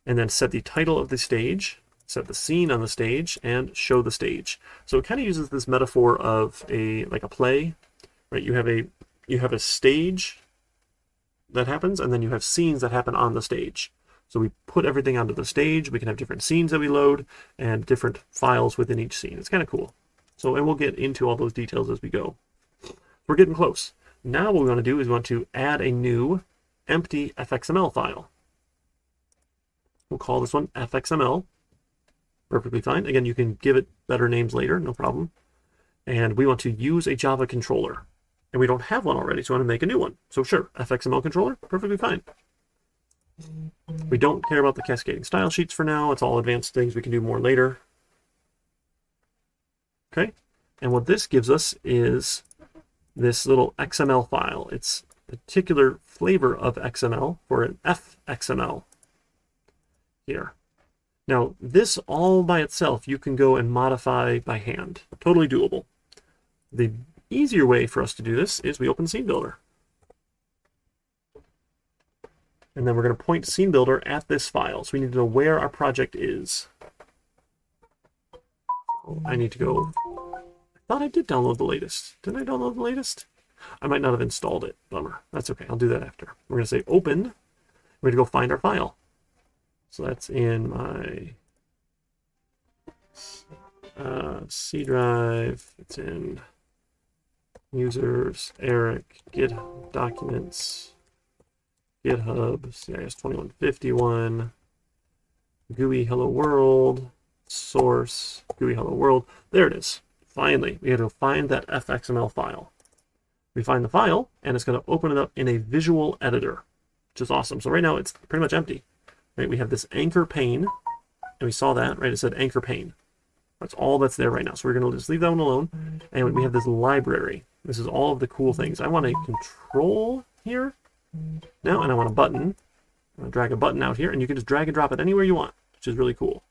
And then set the title of the stage. Set the scene on the stage and show the stage. So it kind of uses this metaphor of like a play, right? You have a stage that happens, and then you have scenes that happen on the stage. So we put everything onto the stage. We can have different scenes that we load and different files within each scene. It's kind of cool. So, and we'll get into all those details as we go. We're getting close. Now what we want to do is we want to add a new empty Fxml file. We'll call this one Fxml. Perfectly fine. Again, you can give it better names later, no problem. And we want to use a Java controller. And we don't have one already, so I want to make a new one. So sure, Fxml controller, perfectly fine. We don't care about the cascading style sheets for now. It's all advanced things we can do more later. Okay, and what this gives us is this little XML file. It's a particular flavor of XML for an Fxml here. Now, this all by itself, you can go and modify by hand. Totally doable. The easier way for us to do this is we open Scene Builder. And then we're going to point Scene Builder at this file. So we need to know where our project is. So I need to go. I thought I did download the latest. Didn't I download the latest? I might not have installed it. Bummer. That's okay. I'll do that after. We're going to say open. We're going to go find our file. So that's in my C drive. It's in users, Eric, Git documents, GitHub, CIS 2151, GUI hello world, source, GUI hello world. There it is. Finally, we had to find that Fxml file. We find the file, and it's going to open it up in a visual editor, which is awesome. So right now it's pretty much empty. Right? We have this anchor pane, and we saw that, right? It said anchor pane. That's all that's there right now. So we're going to just leave that one alone. And we have this library. This is all of the cool things. I want a control here now, and I want a button. I'm going to drag a button out here, and you can just drag and drop it anywhere you want, which is really cool.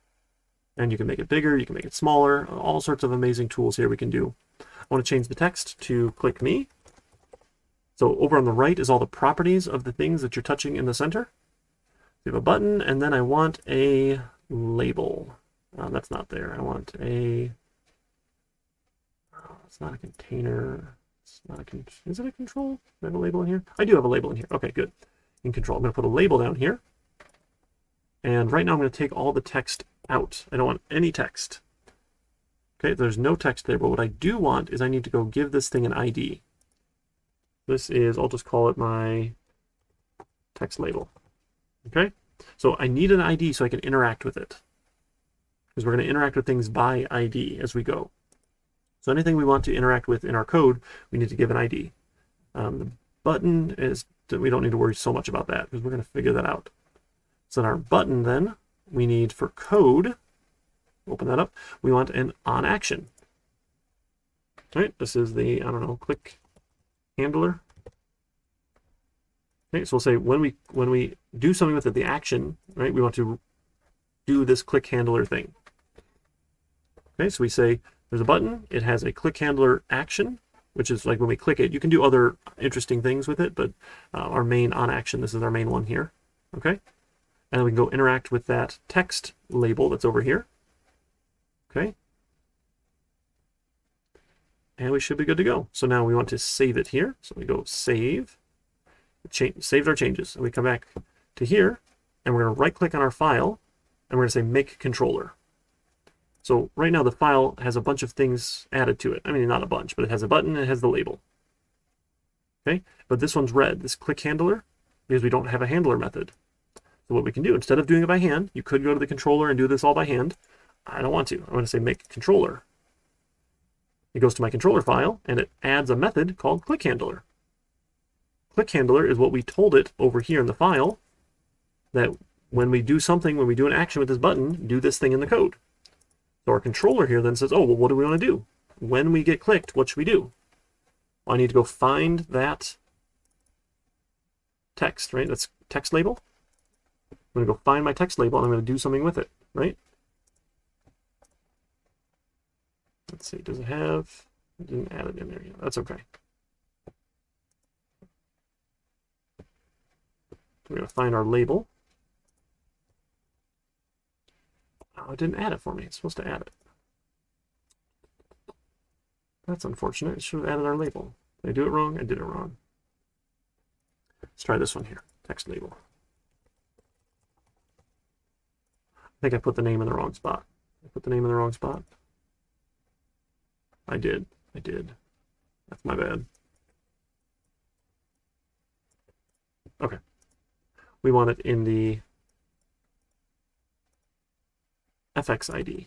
And you can make it bigger, you can make it smaller, all sorts of amazing tools here we can do. I want to change the text to click me. So over on the right is all the properties of the things that you're touching in the center. We have a button, and then I want a label. That's not there. I want a... it's not a container. It's not a is it a control? Do I have a label in here? I do have a label in here. Okay, good. In control. I'm going to put a label down here. And right now I'm going to take all the text out. I don't want any text. Okay, there's no text there, but what I do want is I need to go give this thing an ID. This is, I'll just call it my text label. Okay, so I need an ID so I can interact with it, because we're going to interact with things by ID as we go. So anything we want to interact with in our code, we need to give an ID. The button is, we don't need to worry so much about that, because we're going to figure that out. So in our button then, we need for code, open that up, we want an on action. All right, this is the, I don't know, click handler. Okay, so we'll say when we do something with it, the action, right, we want to do this click handler thing. Okay, so we say there's a button, it has a click handler action, which is like when we click it, you can do other interesting things with it, but our main on action, this is our main one here. Okay, and then we can go interact with that text label that's over here. Okay, and we should be good to go. So now we want to save it here. So we go save, saved our changes. And we come back to here, and we're going to right click on our file, and we're going to say make controller. So right now the file has a bunch of things added to it. I mean, not a bunch, but it has a button and it has the label. Okay, but this one's red, this click handler, because we don't have a handler method. So what we can do, instead of doing it by hand, you could go to the controller and do this all by hand. I don't want to. I want to say make controller. It goes to my controller file, and it adds a method called click handler. Click handler is what we told it over here in the file, that when we do something, when we do an action with this button, do this thing in the code. So our controller here then says, oh, well, what do we want to do? When we get clicked, what should we do? Well, I need to go find that text, right? That's text label. I'm going to go find my text label, and I'm going to do something with it, right? Let's see, does it have, I didn't add it in there yet. That's okay. We're going to find our label. Oh, it didn't add it for me. It's supposed to add it. That's unfortunate. It should have added our label. Did I do it wrong? I did it wrong. Let's try this one here. Text label. I think I put the name in the wrong spot. I put the name in the wrong spot. I did. That's my bad. Okay. We want it in the FX ID.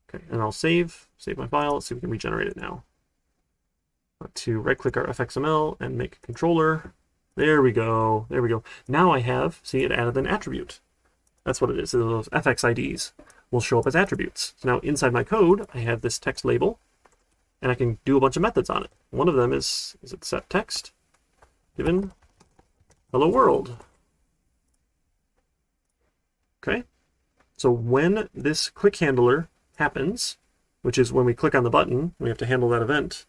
Okay, and I'll save my file. Let's see if we can regenerate it now. To right-click our Fxml and make a controller. There we go. There we go. Now I have, see, it added an attribute. That's what it is. So those FX IDs will show up as attributes. So now inside my code, I have this text label, and I can do a bunch of methods on it. One of them is it set text given hello world. Okay, so when this click handler happens, which is when we click on the button, we have to handle that event.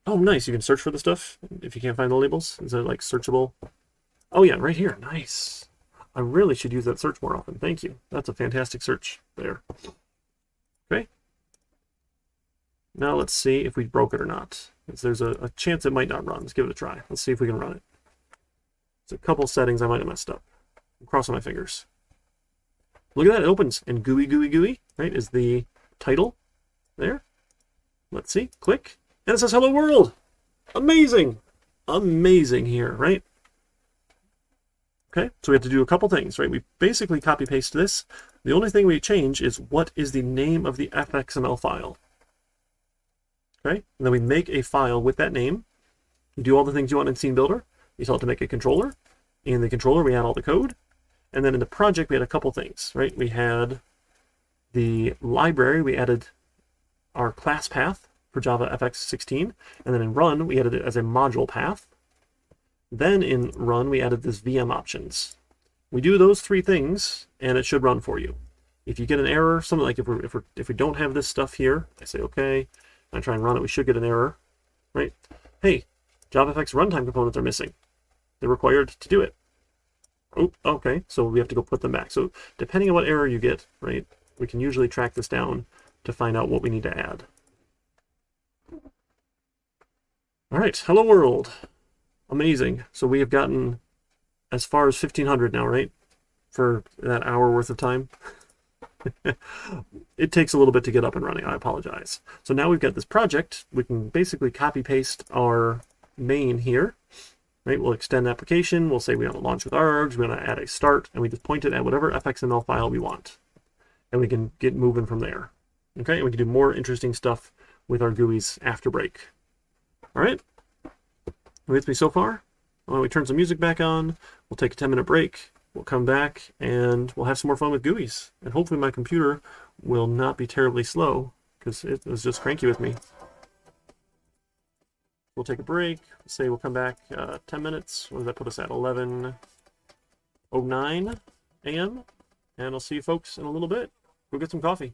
Oh, nice. You can search for the stuff if you can't find the labels. Is it like searchable? Oh yeah, right here. Nice. I really should use that search more often. Thank you. That's a fantastic search there. Okay. Now let's see if we broke it or not. There's a chance it might not run. Let's give it a try. Let's see if we can run it. There's a couple settings I might have messed up. I'm crossing my fingers. Look at that, it opens. And Gui, right, is the title there. Let's see, click. And it says hello world. Amazing. Amazing here, right? Okay, so we have to do a couple things, right? We basically copy paste this. The only thing we change is what is the name of the Fxml file. Okay, and then we make a file with that name. You do all the things you want in Scene Builder. You tell it to make a controller. In the controller, we add all the code. And then in the project, we had a couple things, right? We had the library. We added our class path for Javafx 16. And then in run, we added it as a module path. Then in run, we added this VM options. We do those three things, and it should run for you. If you get an error, something like if we don't have this stuff here, I say okay, I try and run it, we should get an error, right? Hey, Javafx runtime components are missing. They're required to do it. Oh, okay, so we have to go put them back. So depending on what error you get, right, we can usually track this down to find out what we need to add. All right, hello world. Amazing. So we have gotten as far as 1500 now, right? For that hour worth of time. It takes a little bit to get up and running. I apologize. So now we've got this project. We can basically copy paste our main here, right? We'll extend the application. We'll say we want to launch with args. We want to add a start, and we just point it at whatever Fxml file we want. And we can get moving from there. Okay, and we can do more interesting stuff with our GUIs after break. All right. With me so far? Why don't we turn some music back on? We'll take a 10-minute break. We'll come back and we'll have some more fun with GUIs. And hopefully my computer will not be terribly slow because it was just cranky with me. We'll take a break. Say we'll come back 10 minutes. What does that put us at? 11:09 a.m. And I'll see you folks in a little bit. Go get some coffee.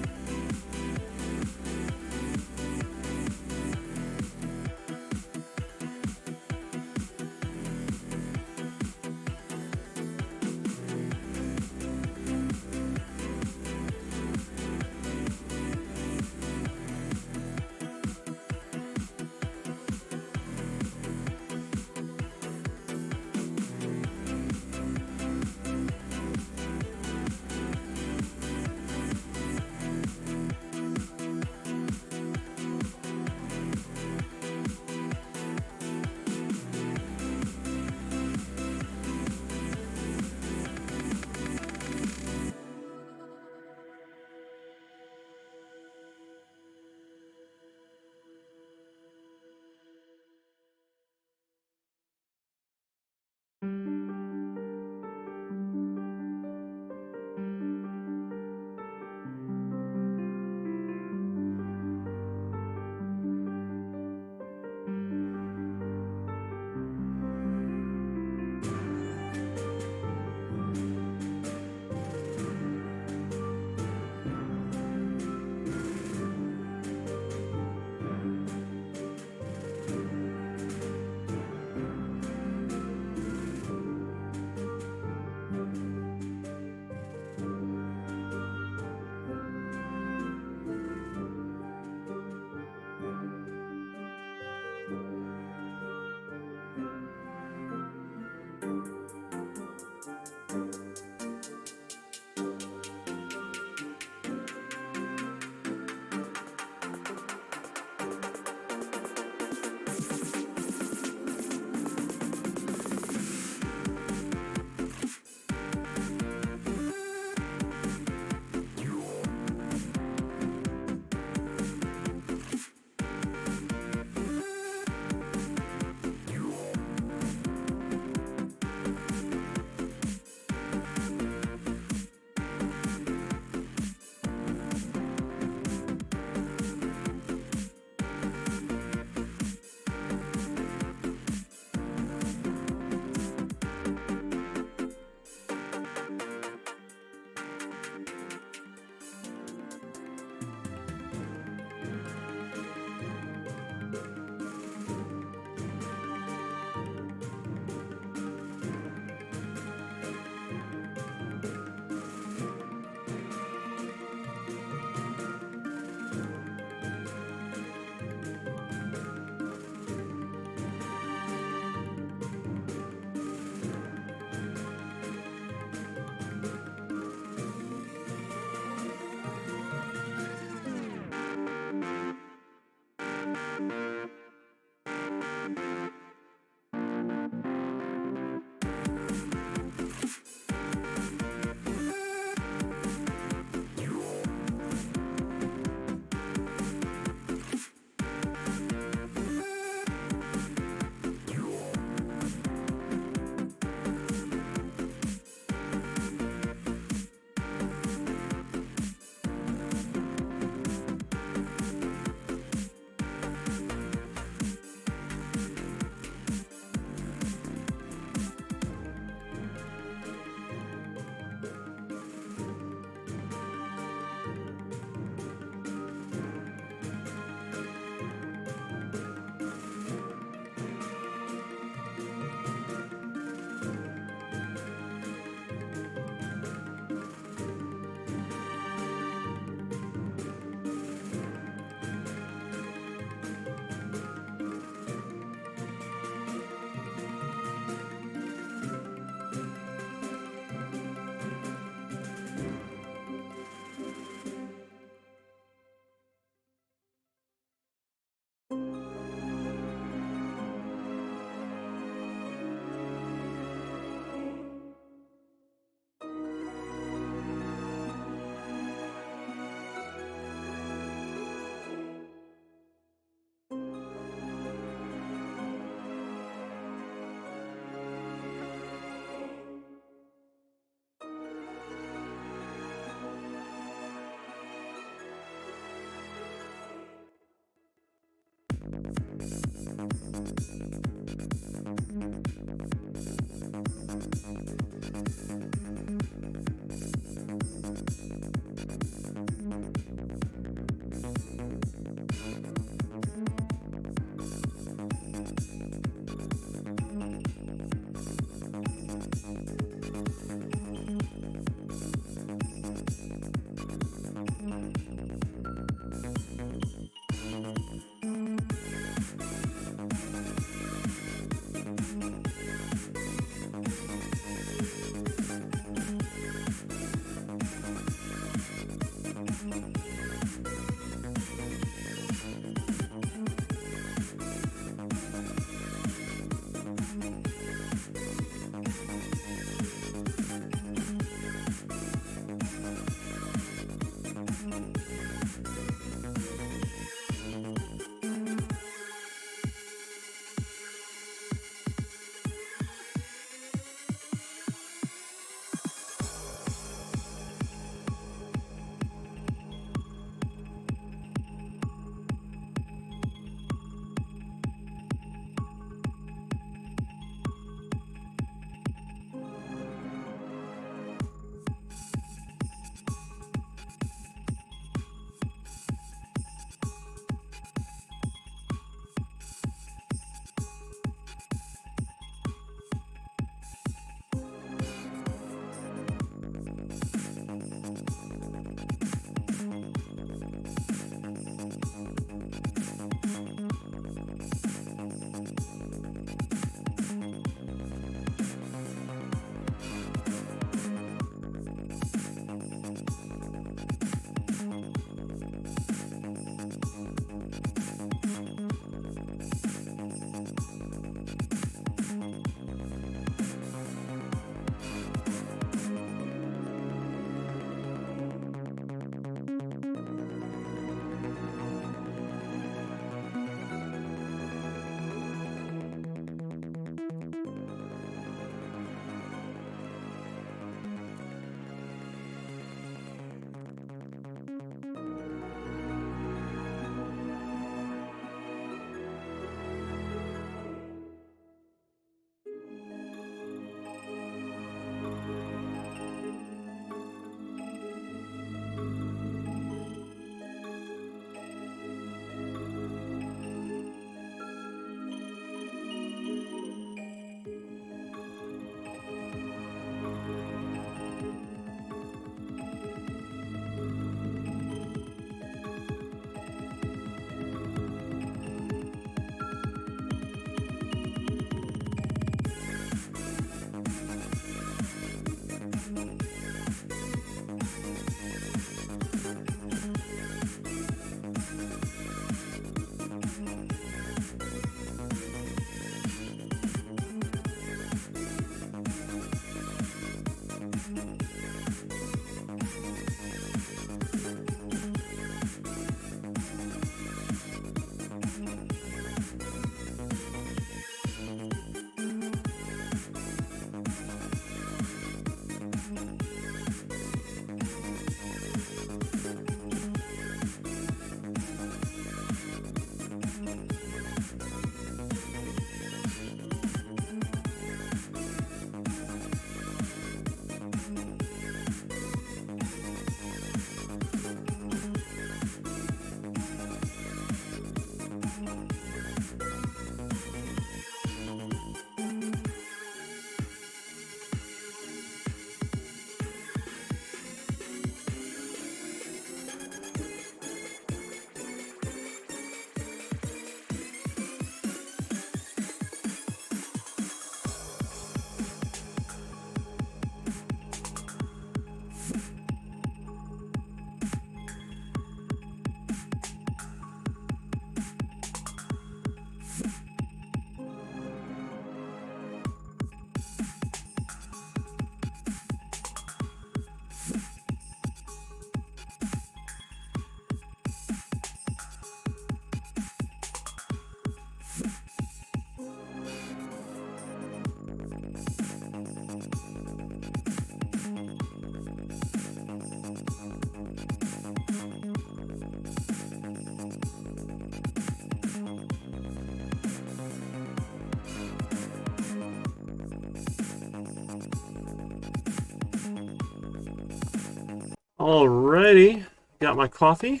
Alrighty, got my coffee.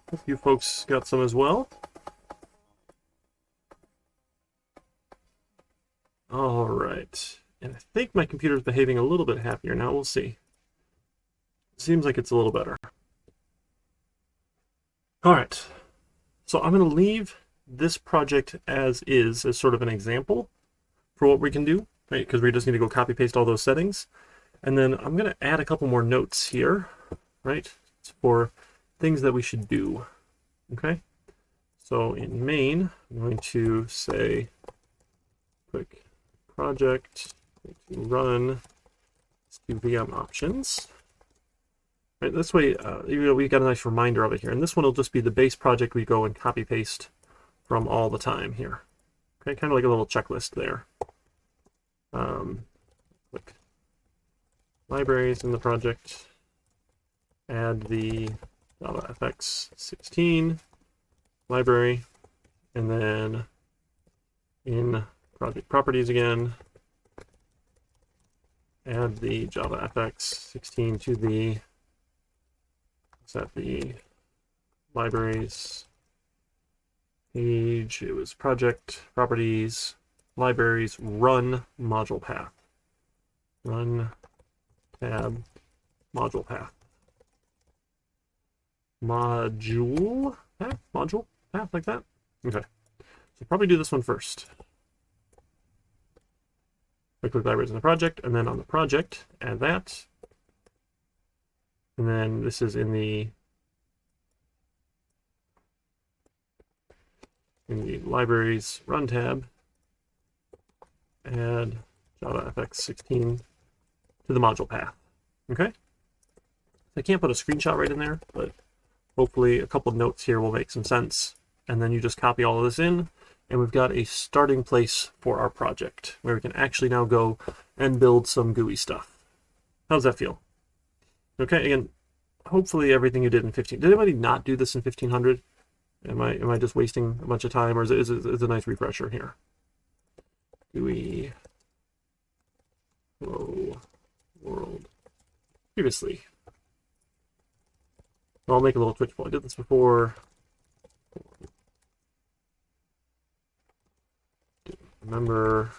Hope you folks got some as well. Alright, and I think my computer's behaving a little bit happier now. We'll see. Seems like it's a little better. Alright, so I'm going to leave this project as is, as sort of an example for what we can do, right? Because we just need to go copy paste all those settings. And then I'm going to add a couple more notes here, right? It's for things that we should do, okay? So in main, I'm going to say quick project to run, let's do VM options. Right, this way, we got a nice reminder of it here. And this one will just be the base project we go and copy paste from all the time here. Okay, kind of like a little checklist there. Click libraries in the project, add the Javafx 16 library, and then in project properties again, add the Javafx 16 to the, set the libraries page. It was project properties, libraries, run module path. Run tab module path. Module path? Module path, like that? Okay. So probably do this one first. Click libraries in the project, and then on the project, add that. And then this is in the libraries run tab, add Javafx 16 to the module path. Okay? I can't put a screenshot right in there, but hopefully a couple of notes here will make some sense. And then you just copy all of this in, and we've got a starting place for our project where we can actually now go and build some GUI stuff. How does that feel? Okay, again, hopefully everything you did in 15. Did anybody not do this in 1500? Am I just wasting a bunch of time, or is it a nice refresher here? GUI Hello World previously. I'll make a little Twitch poll. I did this before. Didn't remember.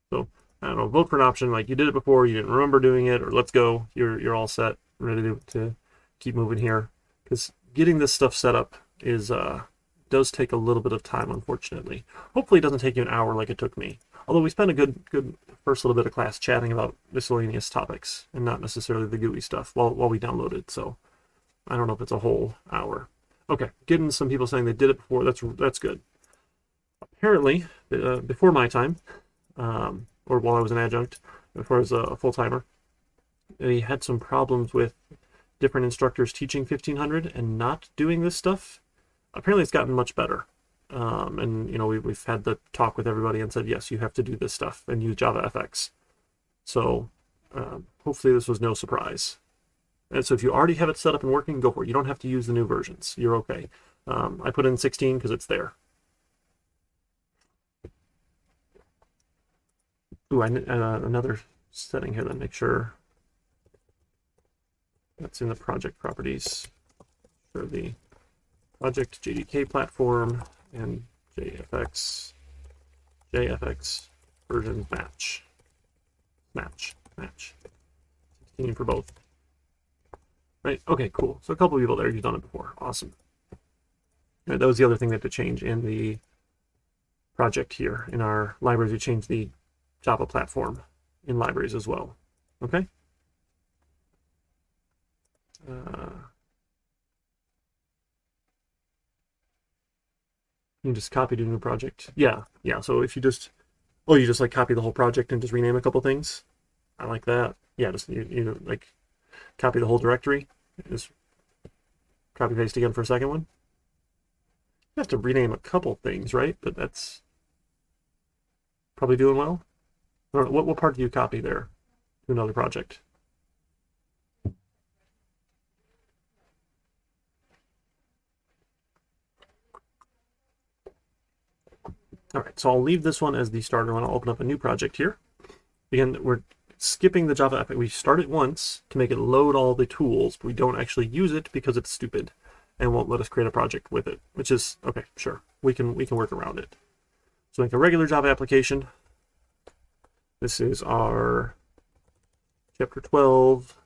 So I don't know. Vote for an option like you did it before, you didn't remember doing it, or let's go. You're all set, ready to keep moving here. Because getting this stuff set up is does take a little bit of time, unfortunately. Hopefully it doesn't take you an hour like it took me. Although we spent a good first little bit of class chatting about miscellaneous topics and not necessarily the GUI stuff while we downloaded. So I don't know if it's a whole hour. Okay, getting some people saying they did it before. That's good. Apparently, before my time, or while I was an adjunct, before I was a full-timer, they had some problems with different instructors teaching 1500 and not doing this stuff. Apparently it's gotten much better. And we've had the talk with everybody and said, yes, you have to do this stuff and use JavaFX. So hopefully this was no surprise. And so if you already have it set up and working, go for it. You don't have to use the new versions. You're okay. I put in 16 because it's there. Ooh, another setting here then. Make sure that's in the project properties for the project JDK platform and JFX version match. 16 for both. Right, okay, cool. So a couple of people there who've done it before. Awesome. Right, that was the other thing that to change in the project here. In our libraries, we changed the Java platform in libraries as well. Okay? You can just copy to a new project. Yeah. So if you just, you just like copy the whole project and just rename a couple things. I like that. Yeah, just you like copy the whole directory. Just copy paste again for a second one. You have to rename a couple things, right? But that's probably doing well. I don't know, what part do you copy there to another project? All right, so I'll leave this one as the starter one. I'll open up a new project here. Again, we're skipping the Java app. We start it once to make it load all the tools, but we don't actually use it because it's stupid and won't let us create a project with it, which is, okay, sure. We can work around it. So make a regular Java application. This is our chapter 12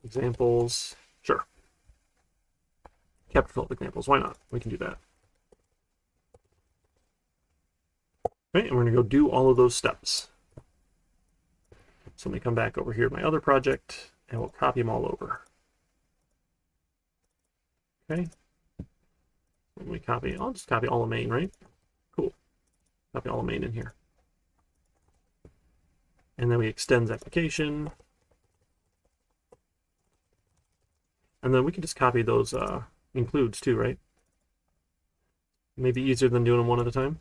examples. Sure. Chapter 12 examples. Why not? We can do that. Okay, and we're going to go do all of those steps. So let me come back over here to my other project, and we'll copy them all over. Okay. Let me copy. I'll just copy all of main, right? Cool. Copy all of main in here. And then we extends application. And then we can just copy those includes too, right? Maybe easier than doing them one at a time.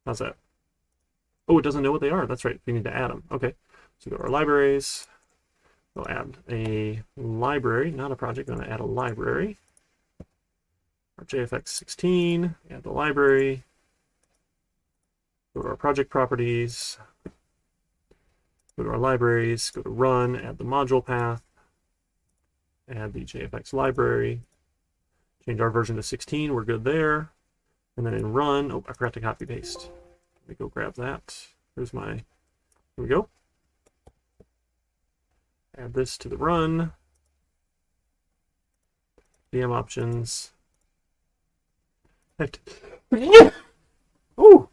How's that? Oh, it doesn't know what they are. That's right. We need to add them. Okay. So go to our libraries. We'll add a library, not a project. We're going to add a library. Our JFX 16. Add the library. Go to our project properties. Go to our libraries. Go to run. Add the module path. Add the JFX library. Change our version to 16. We're good there. And then in run, oh, I forgot to copy paste. Let me go grab that. Here's my, here we go. Add this to the run. VM options. Oh,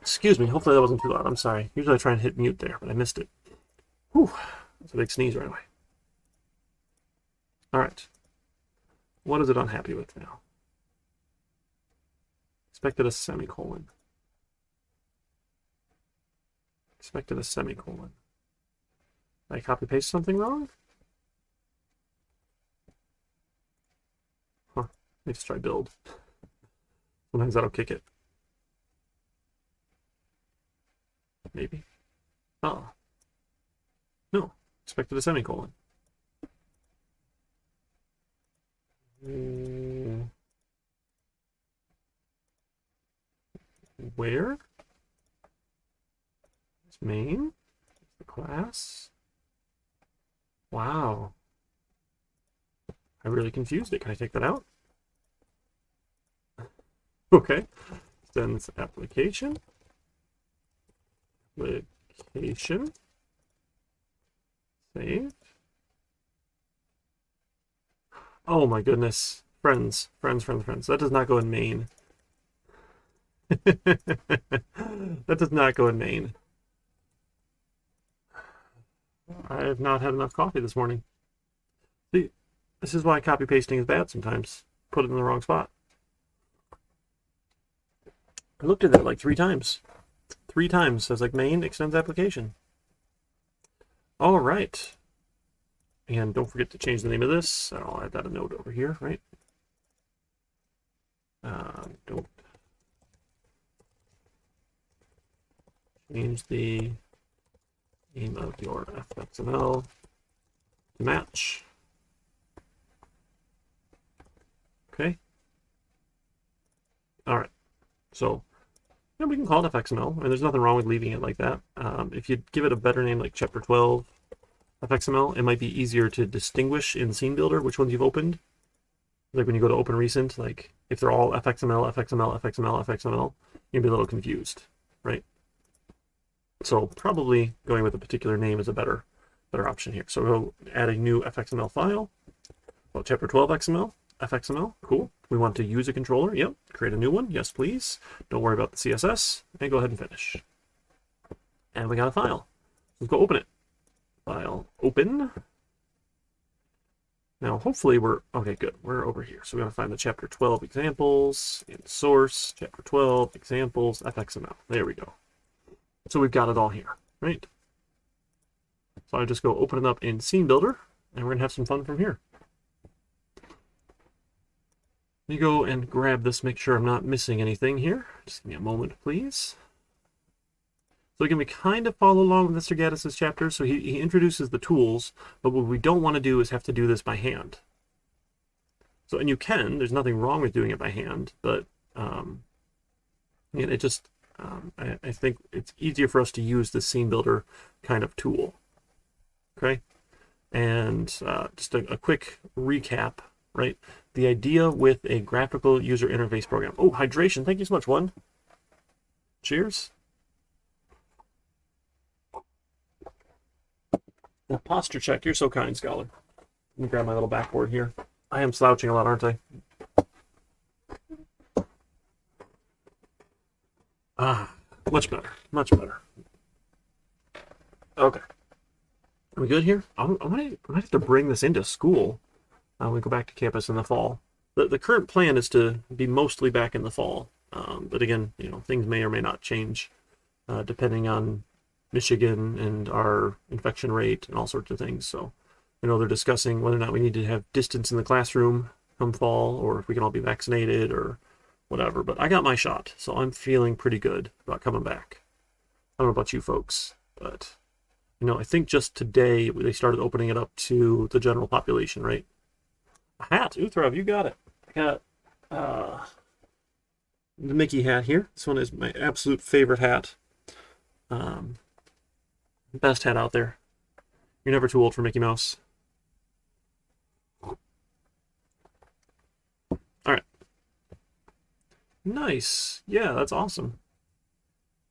excuse me. Hopefully that wasn't too loud. I'm sorry. Usually I try and hit mute there, but I missed it. Whew, that's a big sneeze right away. All right. What is it unhappy with now? Expected a semicolon. Expected a semicolon. Did I copy paste something wrong? Huh. Let me just try build. Sometimes that'll kick it. Maybe. Oh. No. Expected a semicolon. Where? It's main. It's the class. Wow. I really confused it. Can I take that out? Okay. Sends application. Application. Save. Oh my goodness. Friends. That does not go in main. That does not go in main. I have not had enough coffee this morning. See, this is why copy pasting is bad sometimes. Put it in the wrong spot. I looked at that like 3 times. 3 times. Says like main extends application. All right. And don't forget to change the name of this. I'll add that a note over here, right? Don't change the name of your Fxml to match. Okay. All right. So yeah, we can call it Fxml. I mean, there's nothing wrong with leaving it like that. If you give it a better name like Chapter 12 Fxml, it might be easier to distinguish in Scene Builder which ones you've opened. Like when you go to open recent, like if they're all Fxml, Fxml, Fxml, Fxml, you'd be a little confused, right? So probably going with a particular name is a better option here. So we'll add a new Fxml file. Well, Chapter 12 XML, Fxml, cool. We want to use a controller, yep. Create a new one, yes please. Don't worry about the CSS, and go ahead and finish. And we got a file. Let's go open it. File, open. Now, hopefully we're, okay, good. We're over here. So we want to find the Chapter 12 examples in source, Chapter 12 examples, Fxml. There we go. So we've got it all here, right? So I just go open it up in Scene Builder, and we're going to have some fun from here. Let me go and grab this, make sure I'm not missing anything here. Just give me a moment, please. So again, we kind of follow along with Mr. Gaddis's chapter. So he introduces the tools, but what we don't want to do is have to do this by hand. So, and you can, there's nothing wrong with doing it by hand, but it just, I think it's easier for us to use the scene builder kind of tool. Okay, and just a quick recap, right? The idea with a graphical user interface program. Oh, hydration! Thank you so much, one. Cheers. The posture check. You're so kind, Scholar. Let me grab my little backboard here. I am slouching a lot, aren't I? Ah, much better. Much better. Okay. Are we good here? I might have to bring this into school. We go back to campus in the fall. The current plan is to be mostly back in the fall. But again, things may or may not change depending on Michigan and our infection rate and all sorts of things. So, they're discussing whether or not we need to have distance in the classroom come fall, or if we can all be vaccinated or whatever. But I got my shot, so I'm feeling pretty good about coming back. I don't know about you folks, but I think just today they started opening it up to the general population, right? A hat, Uthrav, you got it. I got the Mickey hat here. This one is my absolute favorite hat. Best hat out there. You're never too old for Mickey Mouse. All right. Nice. Yeah, that's awesome.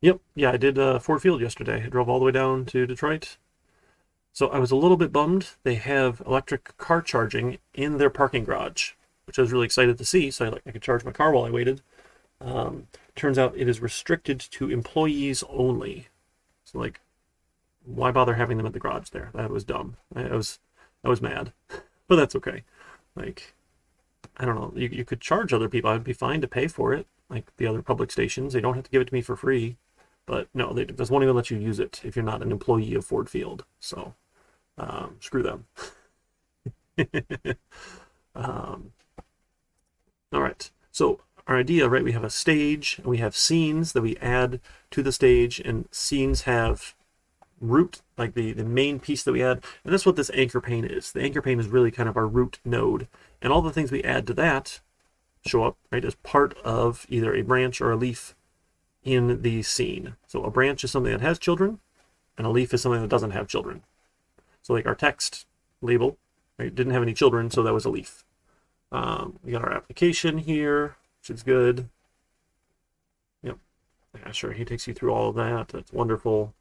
Yep. Yeah, I did Ford Field yesterday. I drove all the way down to Detroit. So I was a little bit bummed. They have electric car charging in their parking garage, which I was really excited to see. So I could charge my car while I waited. Turns out it is restricted to employees only. So why bother having them at the garage there? That was dumb. I was mad, but that's okay. I don't know. You could charge other people. I'd be fine to pay for it, like the other public stations. They don't have to give it to me for free. But no, they just won't even let you use it if you're not an employee of Ford Field. So screw them. All right. So our idea, right? We have a stage, and we have scenes that we add to the stage, and scenes have root, like the main piece that we add, and that's what this anchor pane is. The anchor pane is really kind of our root node, and all the things we add to that show up, right, as part of either a branch or a leaf in the scene. So a branch is something that has children, and a leaf is something that doesn't have children. So our text label, right, didn't have any children, so that was a leaf. We got our application here, which is good. Yep. Yeah, sure, he takes you through all of that. That's wonderful.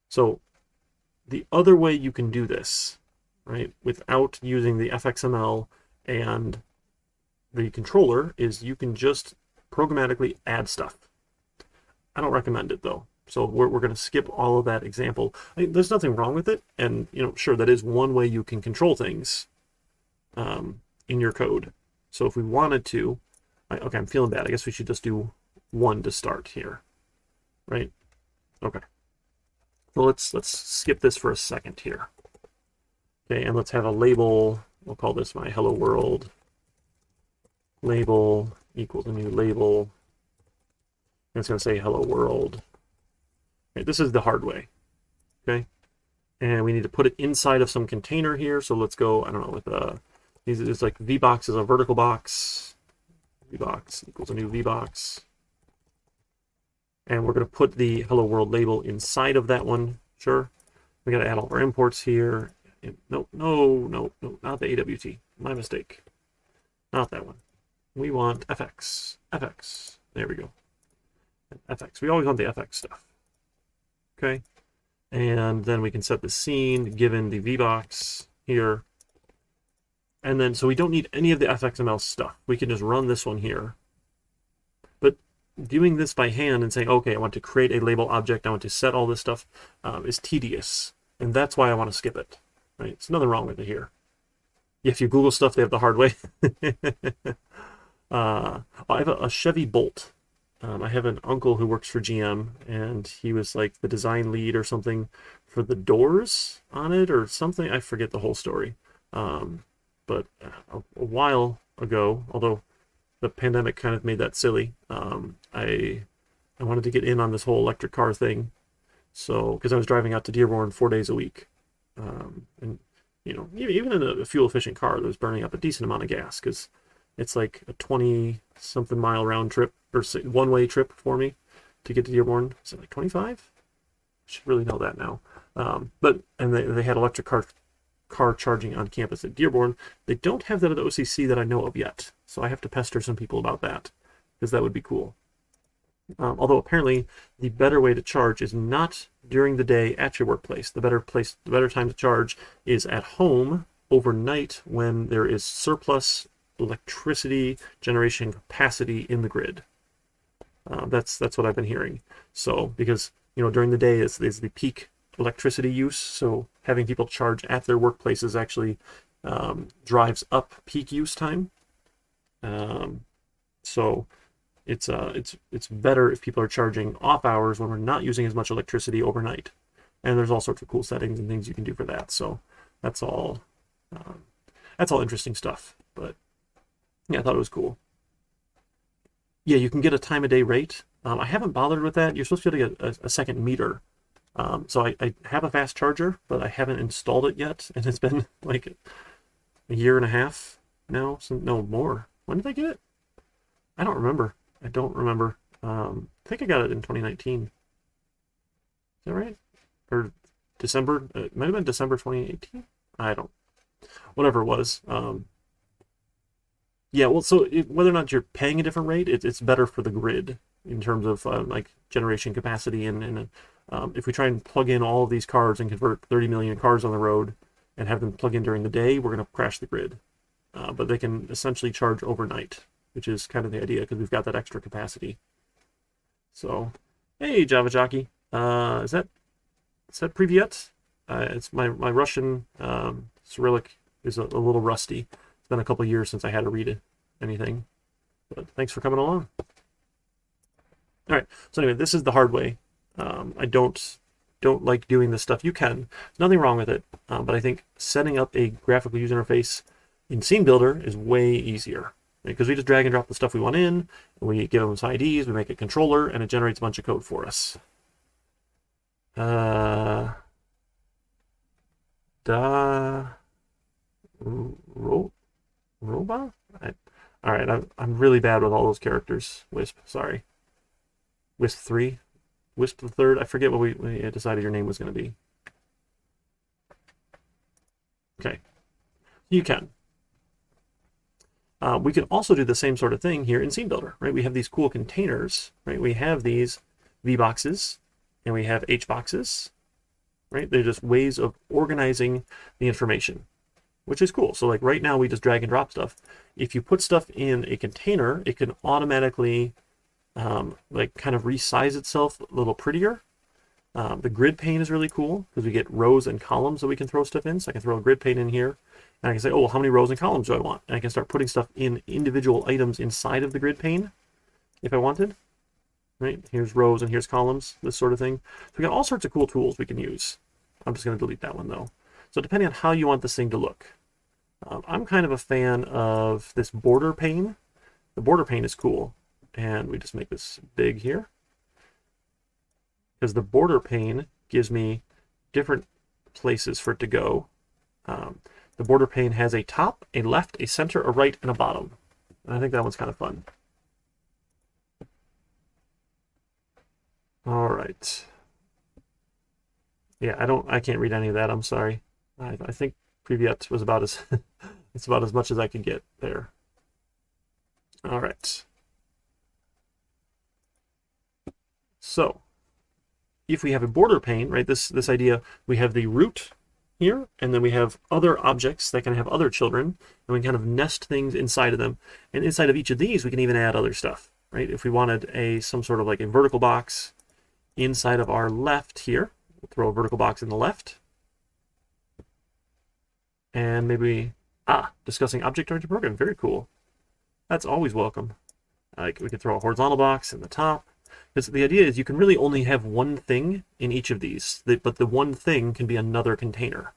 So the other way you can do this, right, without using the Fxml and the controller, is you can just programmatically add stuff. I don't recommend it though. So we're going to skip all of that example. There's nothing wrong with it. And, sure, that is one way you can control things in your code. So if we wanted to, okay, I'm feeling bad. I guess we should just do one to start here, right? Okay. So let's skip this for a second here. Okay, and let's have a label. We'll call this my hello world. Label equals a new label. And it's going to say hello world. Okay, this is the hard way. Okay, and we need to put it inside of some container here. So let's go, I don't know, with it's like VBox is a vertical box. VBox equals a new VBox. And we're going to put the hello world label inside of that one. Sure. We got to add all of our imports here. No, not the AWT. My mistake. Not that one. We want FX. FX. There we go. FX. We always want the FX stuff. Okay. And then we can set the scene given the VBox here. And then, so we don't need any of the Fxml stuff. We can just run this one here. But doing this by hand and saying, okay, I want to create a label object, I want to set all this stuff, is tedious. And that's why I want to skip it. Right? There's nothing wrong with it here. If you Google stuff, they have the hard way. I have a Chevy Bolt. I have an uncle who works for GM, and he was like the design lead or something for the doors on it or something. I forget the whole story. But a while ago, although the pandemic kind of made that silly, I wanted to get in on this whole electric car thing. So, because I was driving out to Dearborn 4 days a week. And, even in a fuel-efficient car that was burning up a decent amount of gas, because it's like a 20-something mile round trip or one-way trip for me to get to Dearborn. Is it like 25? I should really know that now. And they had electric car charging on campus at Dearborn. They don't have that at the OCC that I know of yet, so I have to pester some people about that, because that would be cool. Although apparently the better way to charge is not during the day at your workplace. The better time to charge is at home overnight when there is surplus electricity generation capacity in the grid. That's what I've been hearing. So because during the day is the peak electricity use, so having people charge at their workplaces actually drives up peak use time. So it's better if people are charging off hours when we're not using as much electricity overnight. And there's all sorts of cool settings and things you can do for that. So that's all interesting stuff. But yeah, I thought it was cool. Yeah, you can get a time of day rate. I haven't bothered with that. You're supposed to be able to get a second meter. So I have a fast charger, but I haven't installed it yet. And it's been like a year and a half now. No, more. When did I get it? I don't remember. I think I got it in 2019. Is that right? Or December? It might have been December 2018. Whatever it was. Yeah, well, so whether or not you're paying a different rate, it's better for the grid in terms of like generation capacity. And if we try and plug in all of these cars and convert 30 million cars on the road and have them plug in during the day, we're going to crash the grid. But they can essentially charge overnight, which is kind of the idea because we've got that extra capacity. So, hey, Java Jockey, is that Privyet? It's my Russian Cyrillic is a little rusty. It's been a couple years since I had to read anything, but thanks for coming along. All right, so anyway, this is the hard way. I don't like doing this stuff. You can, there's nothing wrong with it, but I think setting up a graphical user interface in Scene Builder is way easier, because we just drag and drop the stuff we want in, and we give them some IDs, we make a controller, and it generates a bunch of code for us. Roba? All right, I'm really bad with all those characters. Wisp, sorry. Wisp 3? Wisp the 3rd? I forget what we decided your name was going to be. Okay. You can. We can also do the same sort of thing here in Scene Builder, right? We have these cool containers, right? We have these VBoxes, and we have HBoxes, right? They're just ways of organizing the information, which is cool. So like right now we just drag and drop stuff. If you put stuff in a container, it can automatically like kind of resize itself a little prettier. The grid pane is really cool because we get rows and columns that we can throw stuff in. So I can throw a grid pane in here, and I can say, oh, well, how many rows and columns do I want? And I can start putting stuff in individual items inside of the grid pane if I wanted. Right? Here's rows and here's columns, this sort of thing. So we got all sorts of cool tools we can use. I'm just going to delete that one though. So depending on how you want this thing to look, I'm kind of a fan of this border pane. The border pane is cool, and we just make this big here, because the border pane gives me different places for it to go. The border pane has a top, a left, a center, a right, and a bottom. And I think that one's kind of fun. All right. Yeah, I can't read any of that. I'm sorry. I think Privyet was about as it's about as much as I could get there. All right. So if we have a border pane, right, this idea, we have the root here, and then we have other objects that can have other children, and we can kind of nest things inside of them. And inside of each of these, we can even add other stuff, right? If we wanted some sort of like a vertical box inside of our left here, we'll throw a vertical box in the left. And maybe, discussing object-oriented programming, very cool. That's always welcome. Like we could throw a horizontal box in the top. Because the idea is you can really only have one thing in each of these, but the one thing can be another container.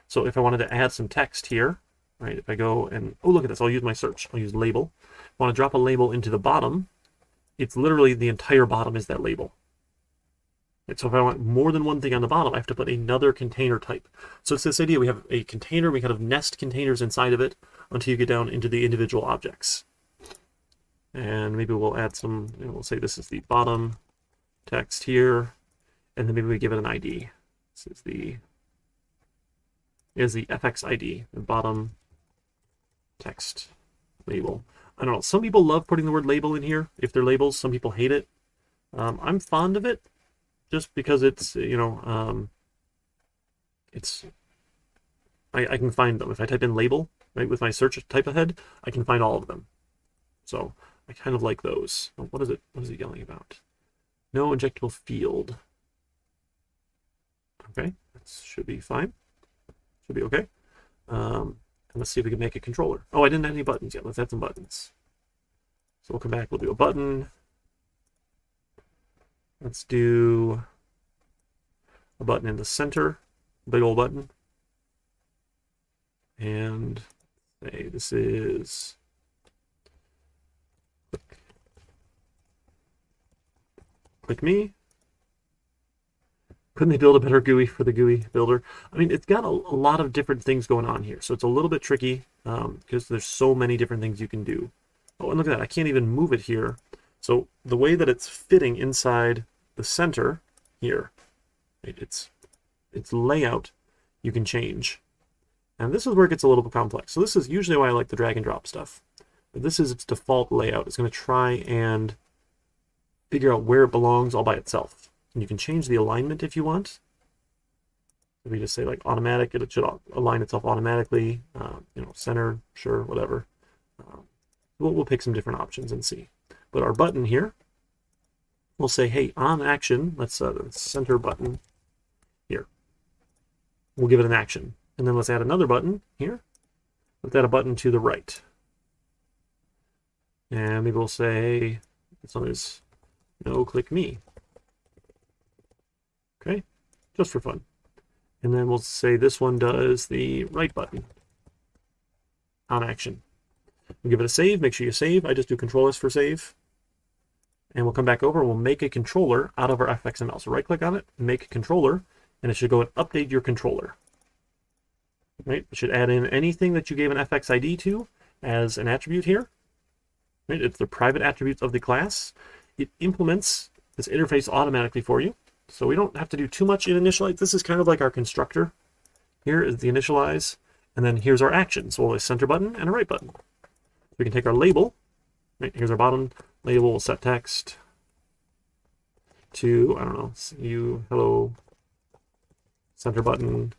So if I wanted to add some text here, right, if I go and, oh, look at this, I'll use my search. I'll use label. If I want to drop a label into the bottom, it's literally the entire bottom is that label. And so if I want more than one thing on the bottom, I have to put another container type. So it's this idea, we have a container, we kind of nest containers inside of it until you get down into the individual objects. And maybe we'll add some, we'll say this is the bottom text here, and then maybe we give it an ID. This is the FX ID, the bottom text label. I don't know, some people love putting the word label in here if they're labels, some people hate it. I'm fond of it just because it's, I can find them. If I type in label, right, with my search type ahead, I can find all of them. So I kind of like those. Oh, what is it yelling about? No injectable field. Okay, that should be fine. Should be okay. And let's see if we can make a controller. Oh, I didn't add any buttons yet. Let's add some buttons. So we'll come back, we'll do a button. Let's do a button in the center, big old button. And say this is click me. Couldn't they build a better GUI for the Gui Builder? I mean, it's got a lot of different things going on here, so it's a little bit tricky because there's so many different things you can do. Oh, and look at that, I can't even move it here. So the way that it's fitting inside the center here, its layout, you can change. And this is where it gets a little bit complex. So this is usually why I like the drag and drop stuff. But this is its default layout. It's going to try and figure out where it belongs all by itself. And you can change the alignment if you want. If we just say like automatic, it should align itself automatically. Center, sure, whatever. We'll pick some different options and see. But our button here, we'll say, hey, on action, let's center button here. We'll give it an action. And then let's add another button here. Let's add a button to the right. And maybe we'll say, this one is no click me. Okay, just for fun. And then we'll say this one does the right button on action. We'll give it a save. Make sure you save. I just do Control-S for save. And we'll come back over and we'll make a controller out of our Fxml. So right click on it, make a controller, and it should go and update your controller. Right? It should add in anything that you gave an FX ID to as an attribute here. Right? It's the private attributes of the class. It implements this interface automatically for you. So we don't have to do too much in initialize. This is kind of like our constructor. Here is the initialize, and then here's our action. So we'll have a center button and a right button. We can take our label. Right, here's our bottom label, set text to, I don't know, hello, center button,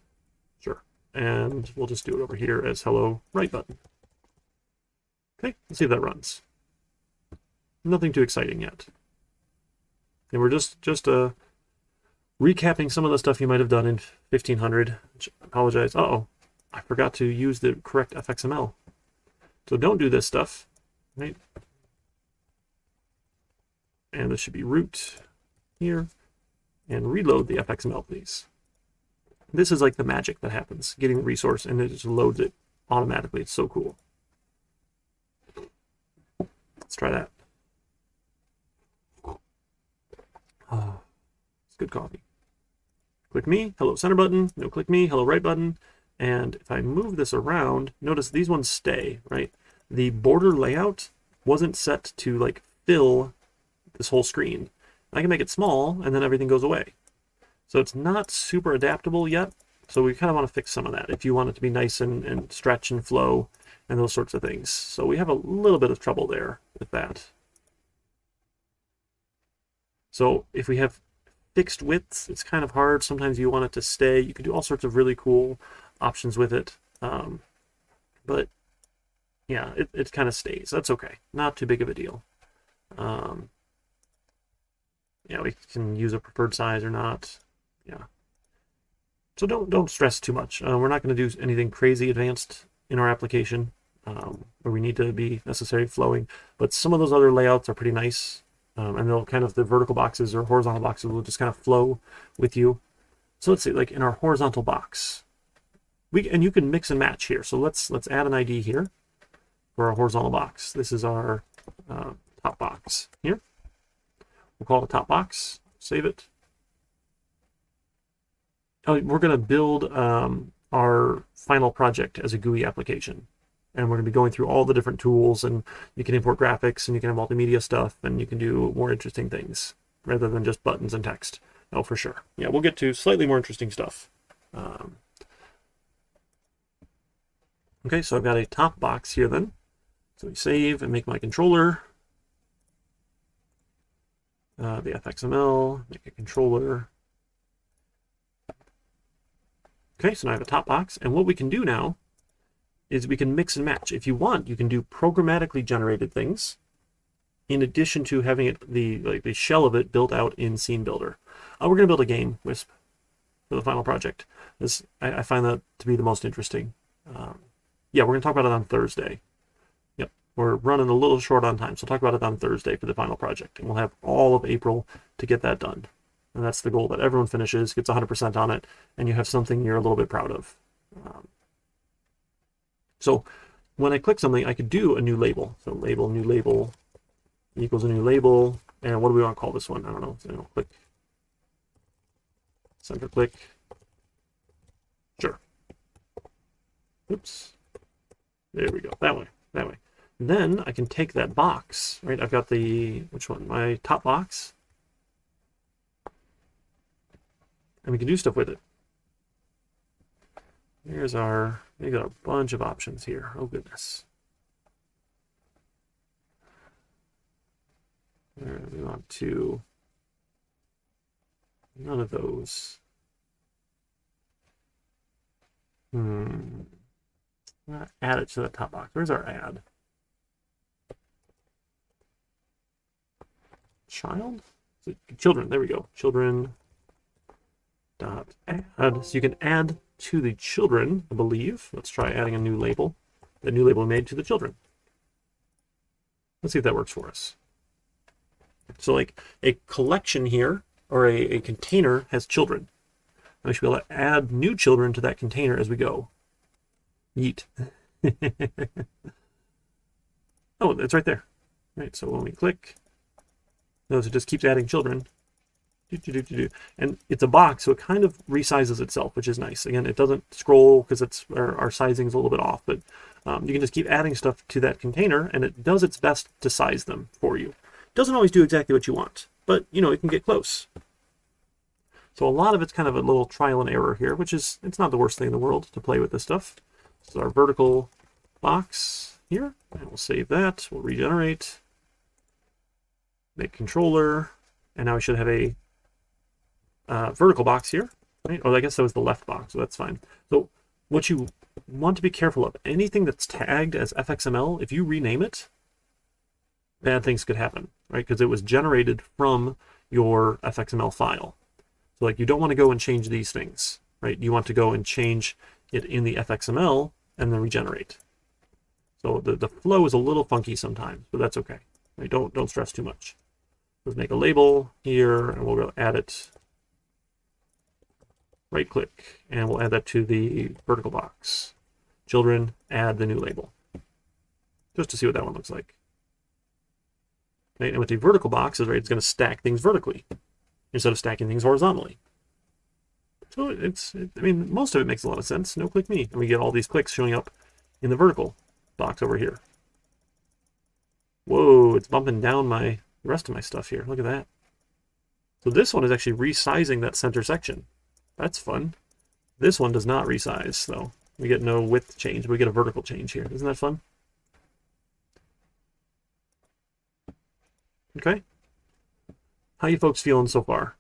sure. And we'll just do it over here as hello, right button. Okay, let's see if that runs. Nothing too exciting yet. And we're just recapping some of the stuff you might have done in 1500. I apologize. Uh-oh, I forgot to use the correct Fxml. So don't do this stuff, right? And this should be root here. And reload the Fxml, please. This is like the magic that happens, getting the resource, and it just loads it automatically. It's so cool. Let's try that. Oh, it's good coffee. Click me, hello center button, no click me, hello right button. And if I move this around, notice these ones stay, right? The border layout wasn't set to like fill this whole screen. I can make it small and then everything goes away. So it's not super adaptable yet. So we kind of want to fix some of that if you want it to be nice and stretch and flow and those sorts of things. So we have a little bit of trouble there with that. So if we have fixed widths, it's kind of hard. Sometimes you want it to stay. You can do all sorts of really cool options with it. But yeah, it kind of stays. That's okay. Not too big of a deal. Yeah, we can use a preferred size or not. Yeah. So don't stress too much. We're not going to do anything crazy advanced in our application where we need to be necessarily flowing. But some of those other layouts are pretty nice. And they'll kind of, the vertical boxes or horizontal boxes will just kind of flow with you. So let's see, like in our horizontal box, and you can mix and match here. So let's add an ID here for our horizontal box. This is our top box here. We'll call it a top box, save it. Oh, we're going to build our final project as a GUI application. And we're going to be going through all the different tools, and you can import graphics, and you can have multimedia stuff, and you can do more interesting things rather than just buttons and text. Oh, for sure. Yeah, we'll get to slightly more interesting stuff. Okay, so I've got a top box here then. So we save and make my controller. The Fxml, make a controller. Okay, so now I have a top box, and what we can do now is we can mix and match. If you want, you can do programmatically generated things in addition to having it the shell of it built out in Scene Builder. We're going to build a game, Wisp, for the final project. I find that to be the most interesting. Yeah, we're going to talk about it on Thursday. Yep, we're running a little short on time, so talk about it on Thursday for the final project, and we'll have all of April to get that done. And that's the goal, that everyone finishes, gets 100% on it, and you have something you're a little bit proud of. So when I click something, I could do a new label. So label, new label equals a new label. And what do we want to call this one? I don't know. So click, center click. Sure. Oops. There we go. That way. That way. Then I can take that box, right? I've got which one? My top box. And we can do stuff with it. Here's we got a bunch of options here. Oh, goodness. We want to, none of those. Add it to the top box. Where's our add? Child? Children, there we go. Children dot add. So you can add to the children, I believe. Let's try adding a new label. The new label made to the children. Let's see if that works for us. So like a collection here, or a container has children. I should be able to add new children to that container as we go. Yeet. Oh, it's right there. Right, so when we click, notice it just keeps adding children. And it's a box, so it kind of resizes itself, which is nice. Again, it doesn't scroll because our sizing is a little bit off, but you can just keep adding stuff to that container, and it does its best to size them for you. It doesn't always do exactly what you want, but it can get close. So a lot of it's kind of a little trial and error here, it's not the worst thing in the world to play with this stuff. This is our vertical box here, and we'll save that. We'll regenerate, make controller, and now we should have a vertical box here, right? Oh, I guess that was the left box, so that's fine. So what you want to be careful of, anything that's tagged as Fxml, if you rename it, bad things could happen, right? Because it was generated from your Fxml file. So like you don't want to go and change these things, right? You want to go and change it in the Fxml and then regenerate. So the flow is a little funky sometimes, but that's okay. Right? Don't stress too much. Let's make a label here, and we'll go add it. Right click, and we'll add that to the vertical box. Children, add the new label. Just to see what that one looks like. Right? And with the vertical boxes, right, it's going to stack things vertically instead of stacking things horizontally. So I mean, most of it makes a lot of sense. No click me. And we get all these clicks showing up in the vertical box over here. Whoa, it's bumping down the rest of my stuff here. Look at that. So this one is actually resizing that center section. That's fun. This one does not resize, though. We get no width change, but we get a vertical change here. Isn't that fun? Okay. How you folks feeling so far?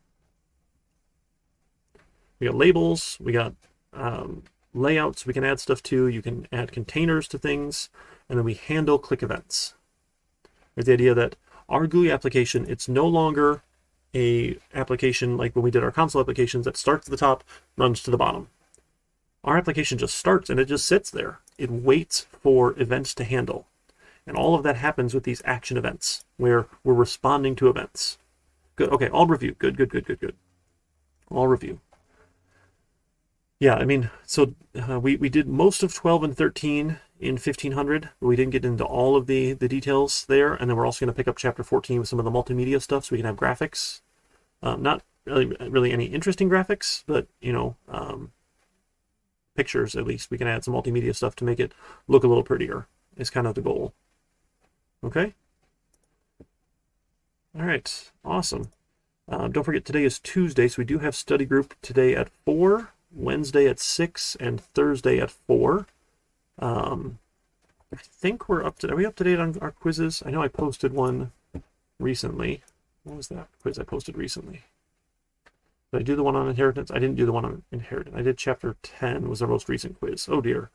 We got labels, we got layouts we can add stuff to, you can add containers to things, and then we handle click events. There's the idea that our GUI application, it's no longer a application like when we did our console applications that starts at the top, runs to the bottom. Our application just starts and it just sits there. It waits for events to handle. And all of that happens with these action events where we're responding to events. Good. Okay, all review. Good. All review. Yeah, I mean, so we did most of 12 and 13 in 1500. But we didn't get into all of the details there. And then we're also going to pick up chapter 14 with some of the multimedia stuff so we can have graphics. Not really any interesting graphics, but, pictures at least. We can add some multimedia stuff to make it look a little prettier. Is kind of the goal. Okay? All right, awesome. Don't forget, today is Tuesday, so we do have study group today at 4, Wednesday at 6, and Thursday at 4. I think we're up to, are we up to date on our quizzes? I know I posted one recently. What was that quiz I posted recently? Did I do the one on inheritance? I didn't do the one on inheritance. I did chapter 10 was our most recent quiz. Oh dear.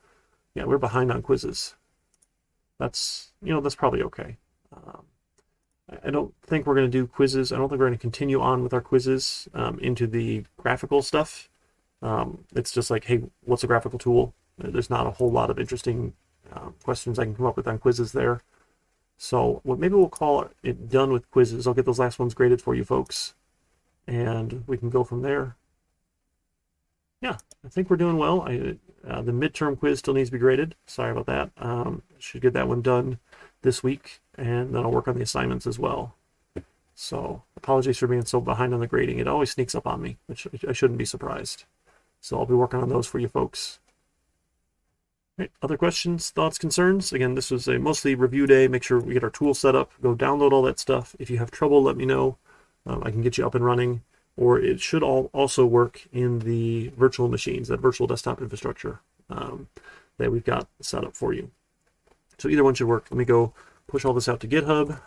Yeah, we're behind on quizzes. That's, that's probably okay. I don't think we're going to do quizzes. I don't think we're going to continue on with our quizzes into the graphical stuff. It's just like, hey, what's a graphical tool? There's not a whole lot of interesting questions I can come up with on quizzes there. So maybe we'll call it done with quizzes. I'll get those last ones graded for you folks, and we can go from there. Yeah, I think we're doing well. The midterm quiz still needs to be graded. Sorry about that. Should get that one done this week, and then I'll work on the assignments as well. So apologies for being so behind on the grading. It always sneaks up on me, which I shouldn't be surprised. So I'll be working on those for you folks. Right, other questions, thoughts, concerns? Again, this was a mostly review day. Make sure we get our tools set up. Go download all that stuff. If you have trouble, let me know. I can get you up and running. Or it should also work in the virtual machines, that virtual desktop infrastructure that we've got set up for you. So either one should work. Let me go push all this out to GitHub.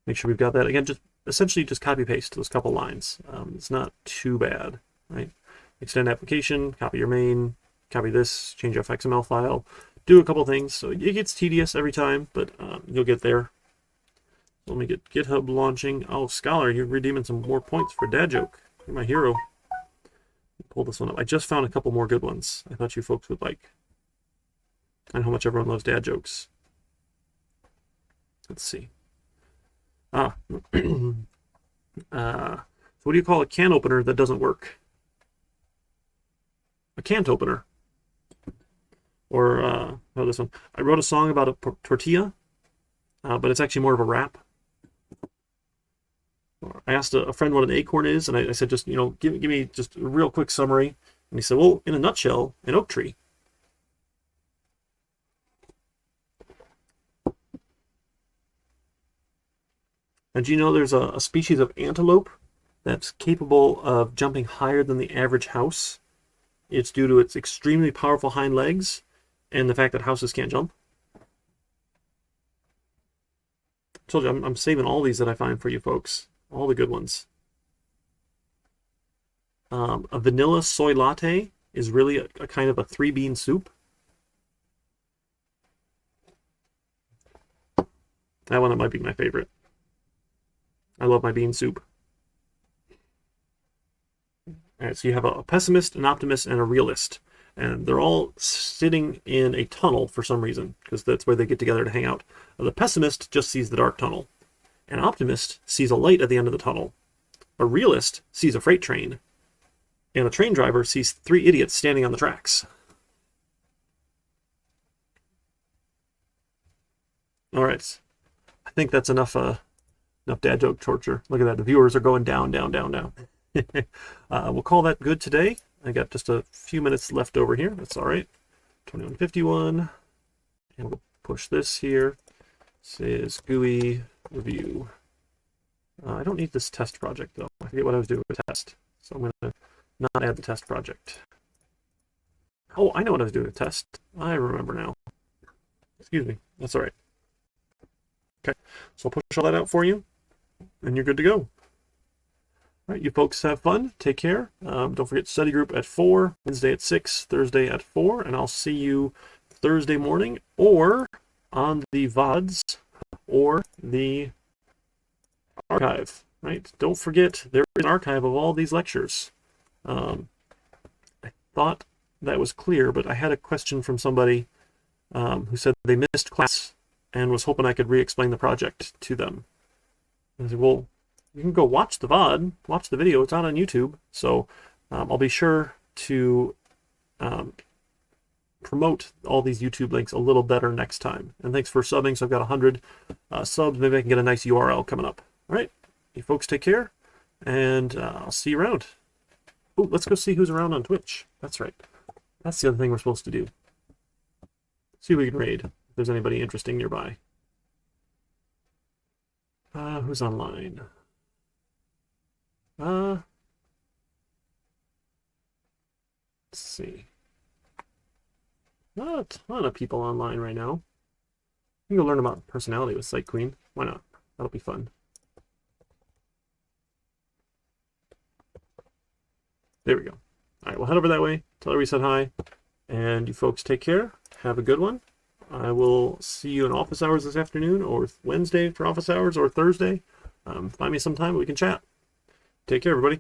Make sure we've got that. Again, just essentially just copy paste those couple lines. It's not too bad, right? Extend application, copy your main, copy this, change your Fxml file, do a couple things. So it gets tedious every time, but you'll get there. So let me get GitHub launching. Oh, Scholar, you're redeeming some more points for Dad Joke. You're my hero. Pull this one up. I just found a couple more good ones I thought you folks would like. I know how much everyone loves dad jokes. Let's see. So what do you call a can opener that doesn't work? A can't opener. Or, this one. I wrote a song about a tortilla, but it's actually more of a rap. I asked a friend what an acorn is, and I said, just, give me just a real quick summary. And he said, well, in a nutshell, an oak tree. And do you know there's a species of antelope that's capable of jumping higher than the average house? It's due to its extremely powerful hind legs and the fact that houses can't jump. I told you, I'm saving all these that I find for you folks. All the good ones. A vanilla soy latte is really a kind of a 3-bean soup. That one might be my favorite. I love my bean soup. All right, so you have a pessimist, an optimist, and a realist. And they're all sitting in a tunnel for some reason, because that's where they get together to hang out. The pessimist just sees the dark tunnel. An optimist sees a light at the end of the tunnel. A realist sees a freight train. And a train driver sees 3 idiots standing on the tracks. All right. I think that's enough dad joke torture. Look at that. The viewers are going down, down, down, down. We'll call that good today. I got just a few minutes left over here. That's all right. 2151. And we'll push this here. This is GUI review. I don't need this test project, though. I forget what I was doing with test. So I'm going to not add the test project. Oh, I know what I was doing with test. I remember now. Excuse me. That's all right. Okay. So I'll push all that out for you, and you're good to go. All right, you folks have fun. Take care. Don't forget study group at 4, Wednesday at 6, Thursday at 4, and I'll see you Thursday morning or on the VODs or the archive, right? Don't forget there is an archive of all these lectures. I thought that was clear, but I had a question from somebody who said they missed class and was hoping I could re-explain the project to them. And I said, well, you can go watch the VOD, watch the video. It's out on YouTube. So I'll be sure to promote all these YouTube links a little better next time. And thanks for subbing. So I've got 100 subs. Maybe I can get a nice URL coming up. All right. You folks take care, and I'll see you around. Oh, let's go see who's around on Twitch. That's right. That's the other thing we're supposed to do. See if we can raid if there's anybody interesting nearby. Who's online? Let's see. Not a ton of people online right now. You can go learn about personality with Site Queen. Why not? That'll be fun. There we go. All right, we'll head over that way. Tell her we said hi. And you folks take care. Have a good one. I will see you in office hours this afternoon, or Wednesday for office hours, or Thursday. Find me sometime we can chat. Take care, everybody.